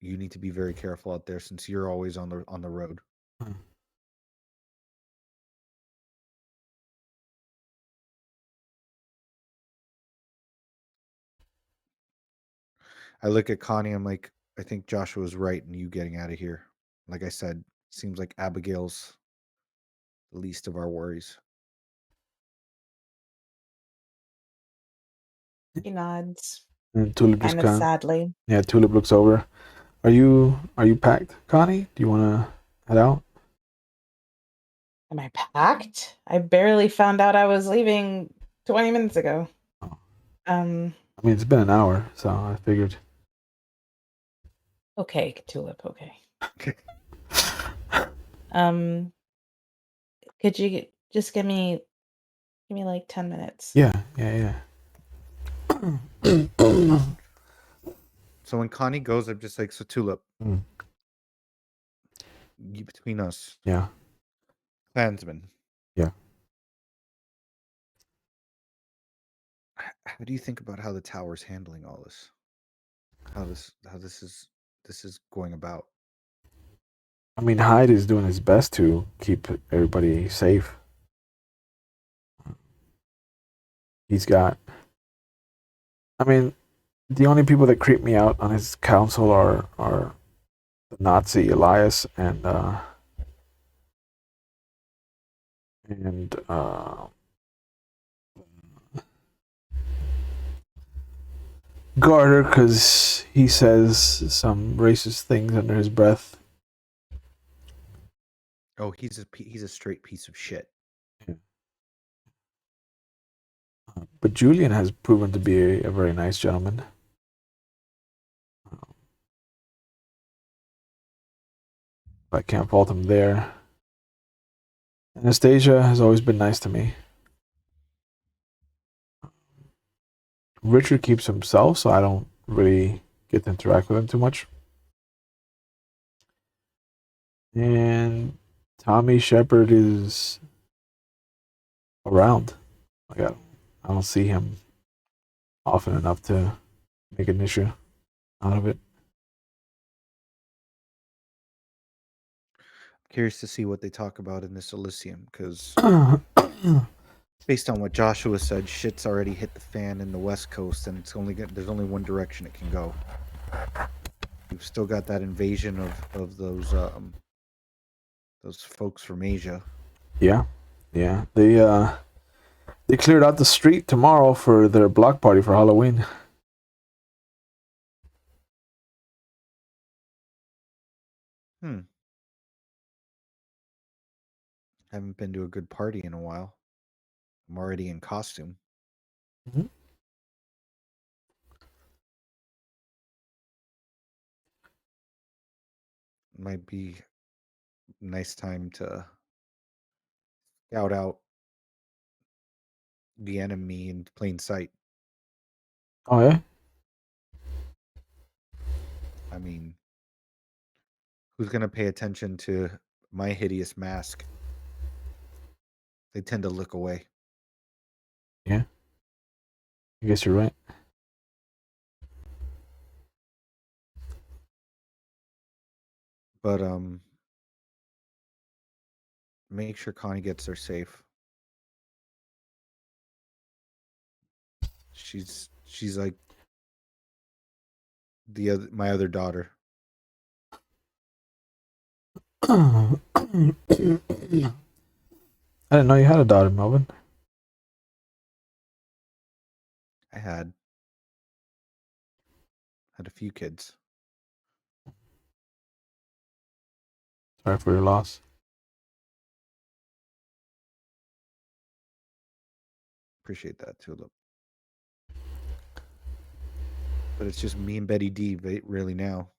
You need to be very careful out there since you're always on the road. Hmm. I look at Connie, I'm like, I think Joshua's right in you getting out of here. Like I said, seems like Abigail's the least of our worries. He nods, And Tulip just kind of kind of, sadly. yeah, Tulip looks over. Are you packed, Connie? Do you want to head out? Am I packed? I barely found out I was leaving 20 minutes ago. Oh. Um, I mean, it's been an hour, so I figured. okay, Tulip, okay. Okay. Could you just give me like 10 minutes? Yeah, yeah. So when Connie goes, I'm just like, so Tulip, Mm. between us, Yeah, Klansmen, yeah. how do you think about how the tower's handling all this? How this is going about? I mean, Hyde is doing his best to keep everybody safe. He's got. I mean, the only people that creep me out on his council are the Nazi Elias and Garter, because he says some racist things under his breath. Oh, he's a straight piece of shit. But Julian has proven to be a very nice gentleman. I can't fault him there. Anastasia has always been nice to me. Richard keeps himself, so I don't really get to interact with him too much. And Tommy Shepard is around. I don't see him often enough to make an issue out of it. Curious to see what they talk about in this Elysium, because based on what Joshua said, shit's already hit the fan in the West Coast, and there's only one direction it can go. You've still got that invasion of those folks from Asia. Yeah. They cleared out the street tomorrow for their block party for Halloween. Haven't been to a good party in a while. I'm already in costume. Mm-hmm. Might be a nice time to scout out the enemy in plain sight. Oh yeah. I mean, who's gonna pay attention to my hideous mask? They tend to look away. Yeah. I guess you're right. But make sure Connie gets there safe. She's like my other daughter. I didn't know you had a daughter, Melvin. I had a few kids. Sorry for your loss. Appreciate that, Tulip. But it's just me and Betty D really now.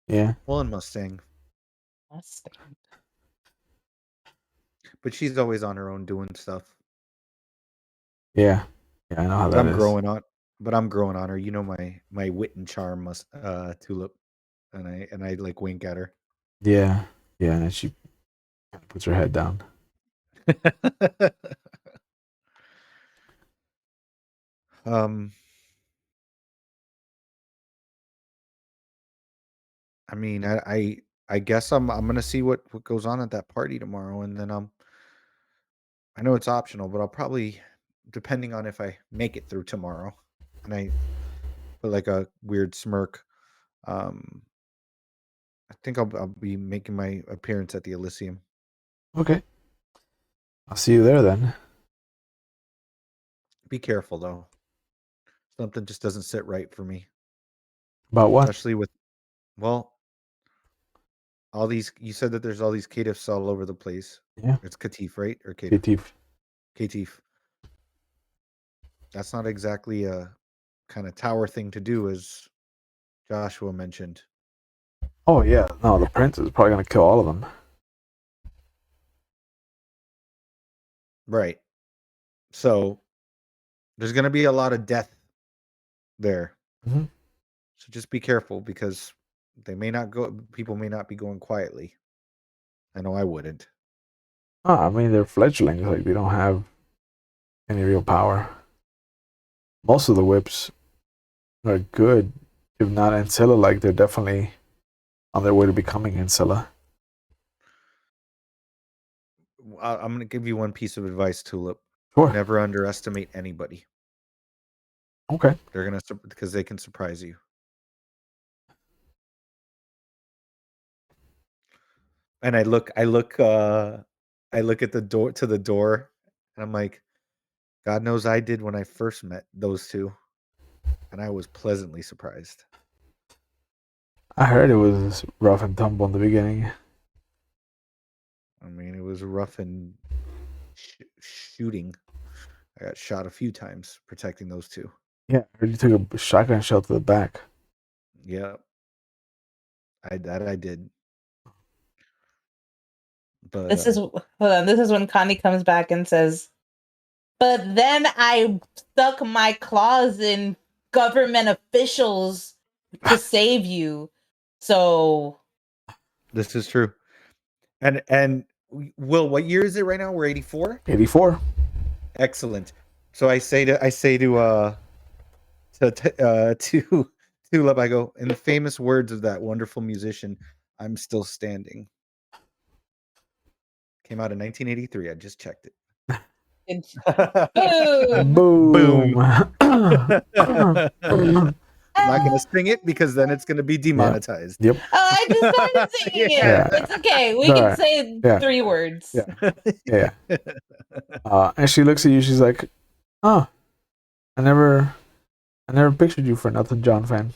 Yeah. Well, and Mustang. Mustang. But she's always on her own doing stuff. Yeah. Yeah, I know how But that I'm is. growing on her. You know my wit and charm Tulip. And I like wink at her. Yeah. Yeah, and she puts her head down. I mean, I guess I'm gonna see what goes on at that party tomorrow, and then I know it's optional, but I'll probably, depending on if I make it through tomorrow, and I put like a weird smirk. I think I'll be making my appearance at the Elysium. Okay. I'll see you there then. Be careful though. Something just doesn't sit right for me. About what? Especially with, well, all these. You said that there's all these catifs all over the place. Yeah. It's Catif, right? Or Catif? Catif. Catif. That's not exactly a kind of tower thing to do, as Joshua mentioned. Oh yeah. No, the prince is probably gonna kill all of them. Right. So there's going to be a lot of death there. Mm-hmm. So just be careful, because people may not be going quietly. I know I wouldn't. I mean, they're fledglings. Like, they don't have any real power. Most of the whips are good. If not Ancilla, like, they're definitely on their way to becoming Ancilla. I'm going to give you one piece of advice, Tulip. Sure. Never underestimate anybody. Okay. They're going to, because they can surprise you. And I look at the door, and I'm like, God knows I did when I first met those two, and I was pleasantly surprised. I heard it was rough and tumble in the beginning. I mean, it was rough and shooting. I got shot a few times protecting those two. Yeah, I heard you took a shotgun shell to the back. Yeah, I did. But This is hold on. This is when Connie comes back and says, "But then I stuck my claws in government officials to save you." So this is true. And Will, what year is it right now? We're 84. 84. Excellent. So I say to Tulip, I go, in the famous words of that wonderful musician, "I'm still standing." Came out in 1983. I just checked it. boom. Boom. I'm not going to sing it, because then it's going to be demonetized. Yep. Oh, I just started singing it. Yeah. It's okay. We It's can alright. say Yeah. 3 words. Yeah. And she looks at you. She's like, "Oh, I never pictured you for nothing, John fan."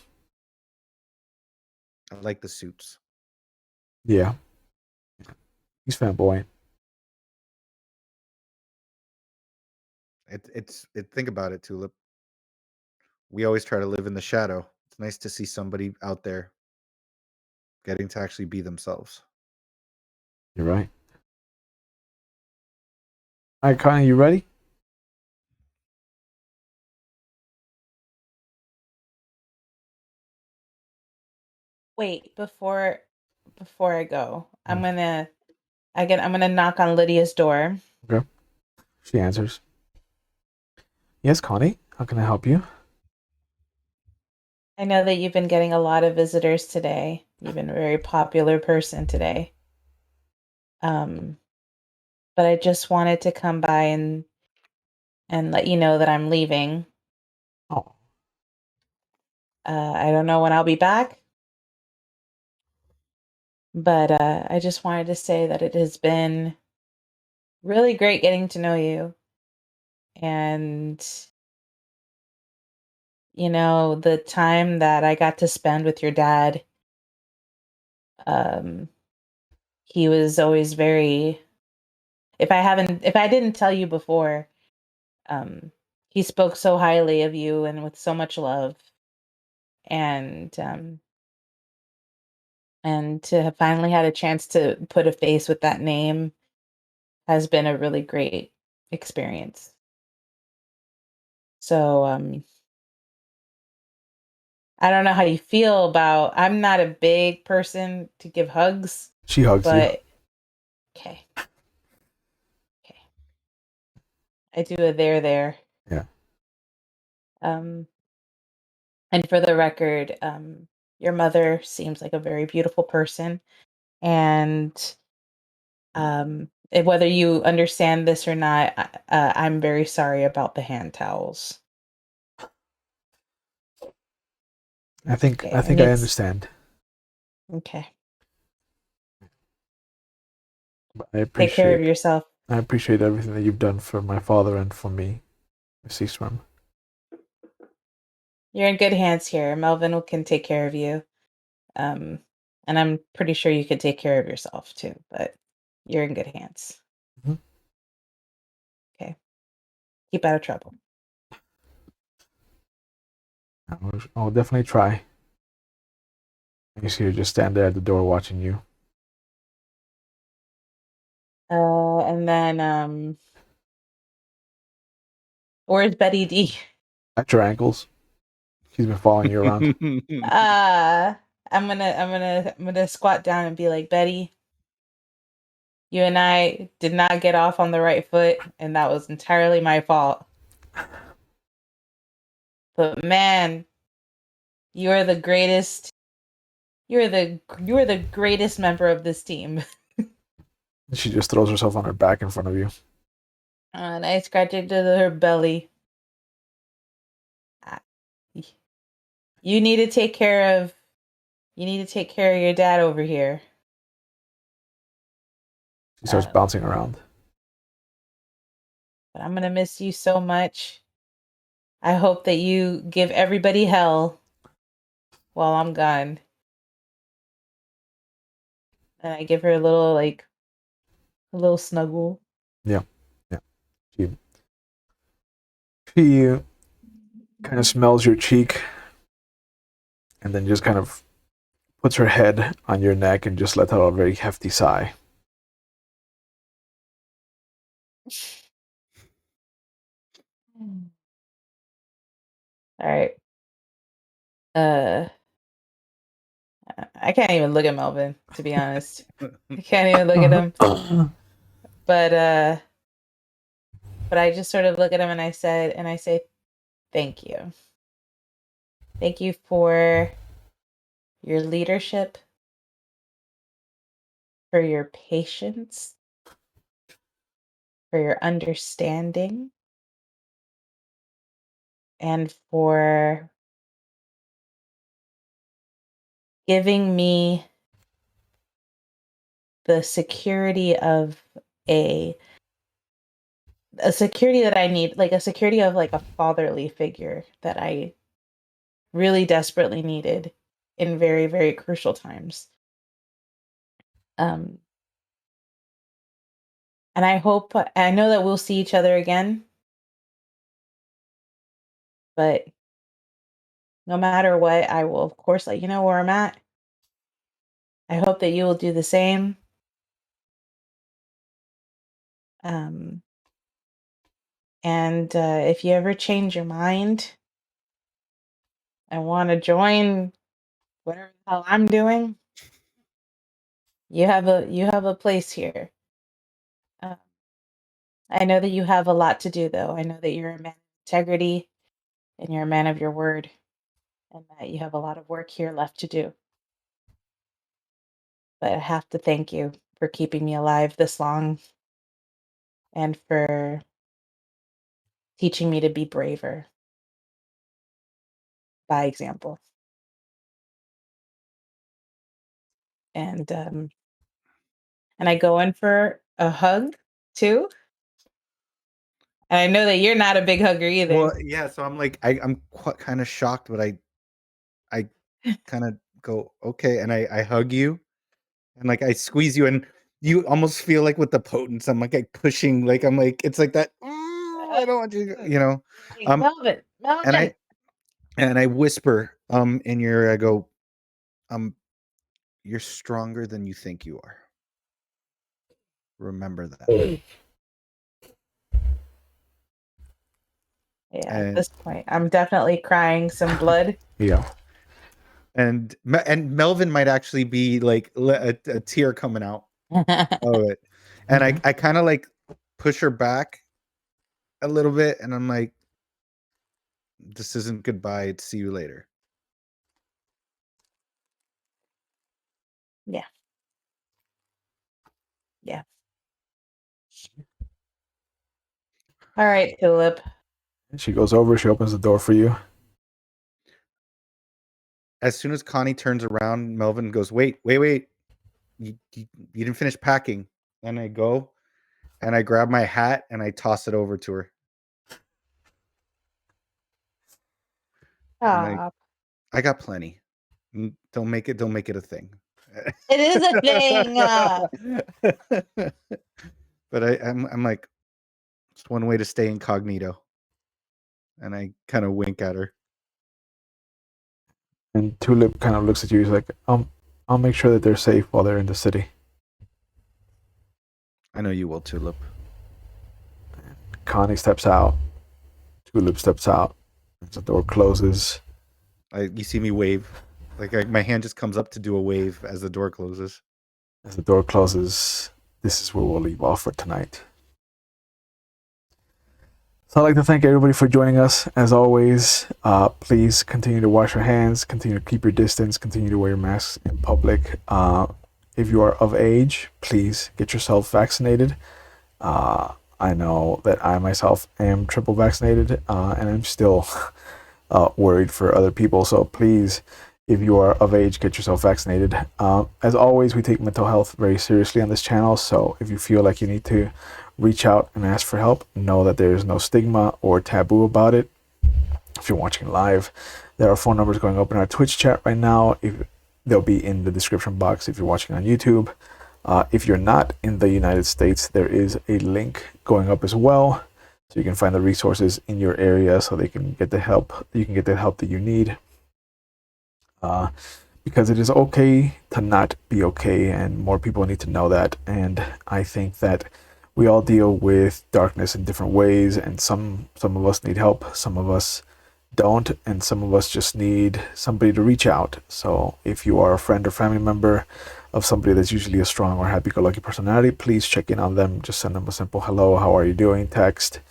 I like the suits. Yeah. He's fanboy. Think about it, Tulip. We always try to live in the shadow. It's nice to see somebody out there getting to actually be themselves. You're right. All right, Connie, you ready? Wait, before I go, I'm gonna knock on Lydia's door. Okay. She answers. Yes, Connie. How can I help you? I know that you've been getting a lot of visitors today. You've been a very popular person today. But I just wanted to come by and let you know that I'm leaving. Oh, I don't know when I'll be back, but I just wanted to say that it has been really great getting to know you. And, the time that I got to spend with your dad, he was always very, if I didn't tell you before, he spoke so highly of you and with so much love. And to have finally had a chance to put a face with that name has been a really great experience. So, I don't know how you feel about, I'm not a big person to give hugs, she hugs you. but okay. I do a there. Yeah. And for the record, your mother seems like a very beautiful person. And whether you understand this or not, I'm very sorry about the hand towels. I think Okay, I think I understand. Okay. But I Take care of appreciate yourself. everything that you've done for my father and for me, Miss Eastworm. You're in good hands here. Melvin can take care of you. And I'm pretty sure you could take care of yourself too, but you're in good hands. Mm-hmm. Okay. Keep out of trouble. I'll definitely try. You see her just stand there at the door watching you. And then where's Betty D? At your ankles. She's been following you around. I'm gonna squat down and be like, Betty, you and I did not get off on the right foot, and that was entirely my fault. But man, you are the greatest. You are the greatest member of this team. She just throws herself on her back in front of you. And I scratch into her belly. You need to take care of. You need to take care of your dad over here. She starts bouncing around. But I'm gonna miss you so much. I hope that you give everybody hell while I'm gone. And I give her a little snuggle. Yeah. She kind of smells your cheek and then just kind of puts her head on your neck and just lets out a very hefty sigh. All right. I can't even look at Melvin, to be honest. I can't even look at him. But I just sort of look at him and I say, thank you. Thank you for your leadership, for your patience, for your understanding, and for giving me the security of a security that I need, like a security of like a fatherly figure that I really desperately needed in very, very crucial times. And I know that we'll see each other again, but no matter what, I will of course let you know where I'm at. I hope that you will do the same. Um, and if you ever change your mind and want to join whatever the hell I'm doing, you have a place here. Uh, I know that you have a lot to do, though. I know that you're a man of integrity and you're a man of your word, and that you have a lot of work here left to do. But I have to thank you for keeping me alive this long and for teaching me to be braver by example. And I go in for a hug too. And I know that you're not a big hugger either. Well, yeah. So I'm like, I'm kind of shocked, but I kind of go okay, and I hug you, and like I squeeze you, and you almost feel like with the potence, I'm like pushing, like I'm like it's like that. I don't want you, you know. Melvin, And I whisper in your ear. I go, you're stronger than you think you are. Remember that. Yeah, And at this point, I'm definitely crying some blood. Yeah. and Melvin might actually be like a tear coming out of it. And I kind of like push her back a little bit, and I'm like, this isn't goodbye, it's see you later. Yeah. Yeah. All right, Philip. She goes over, she opens the door for you. As soon as Connie turns around, Melvin goes, wait. You didn't finish packing. And I go and I grab my hat and I toss it over to her. Stop. I got plenty. Don't make it a thing. It is a thing. But I'm like, it's one way to stay incognito. And I kind of wink at her. And Tulip kind of looks at you. He's like, I'll make sure that they're safe while they're in the city. I know you will, Tulip. Connie steps out. Tulip steps out. As the door closes. You see me wave. Like my hand just comes up to do a wave as the door closes. As the door closes, this is where we'll leave off for tonight. So I'd like to thank everybody for joining us. As always, please continue to wash your hands, continue to keep your distance, continue to wear your masks in public. If you are of age, please get yourself vaccinated. I know that I myself am triple vaccinated, and I'm still worried for other people. So please, if you are of age, get yourself vaccinated. As always, we take mental health very seriously on this channel. So if you feel like you need to reach out and ask for help, know that there is no stigma or taboo about it. If you're watching live, there are phone numbers going up in our Twitch chat right now. They'll be in the description box if you're watching on YouTube. If you're not in the United States, there is a link going up as well, so you can find the resources in your area so they can get the help. You can get the help that you need. Because it is okay to not be okay, and more people need to know that. And I think that we all deal with darkness in different ways, and some of us need help, some of us don't, and some of us just need somebody to reach out. So if you are a friend or family member of somebody that's usually a strong or happy-go-lucky personality, please check in on them. Just send them a simple hello, how are you doing text,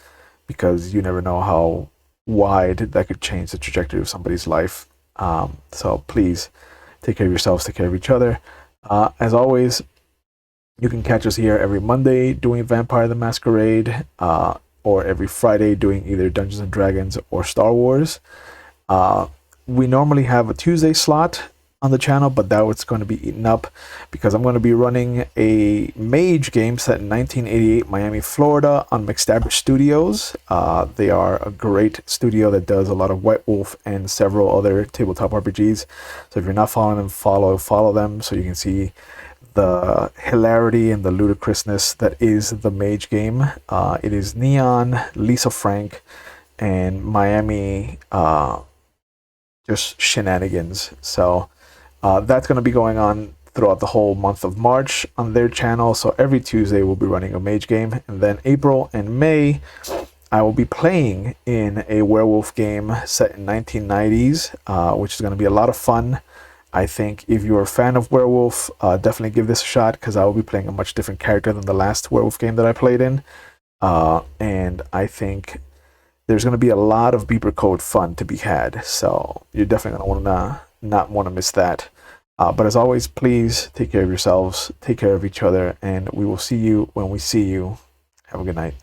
because you never know how wide that could change the trajectory of somebody's life. So please take care of yourselves, take care of each other. As always, you can catch us here every Monday doing Vampire the Masquerade, or every Friday doing either Dungeons and Dragons or Star Wars. We normally have a Tuesday slot on the channel, but that was going to be eaten up because I'm going to be running a mage game set in 1988 Miami, Florida on McStabber Studios. They are a great studio that does a lot of White Wolf and several other tabletop RPGs. So if you're not following them, follow them so you can see the hilarity and the ludicrousness that is the mage game. It is Neon, Lisa Frank, and Miami just shenanigans. So that's going to be going on throughout the whole month of March on their channel. So every Tuesday we'll be running a mage game, and then April and May I will be playing in a werewolf game set in 1990s, which is going to be a lot of fun. I think if you're a fan of werewolf, definitely give this a shot, because I will be playing a much different character than the last werewolf game that I played in. And I think there's going to be a lot of beeper code fun to be had. So you're definitely going to not want to miss that. But as always, please take care of yourselves, take care of each other, and we will see you when we see you. Have a good night.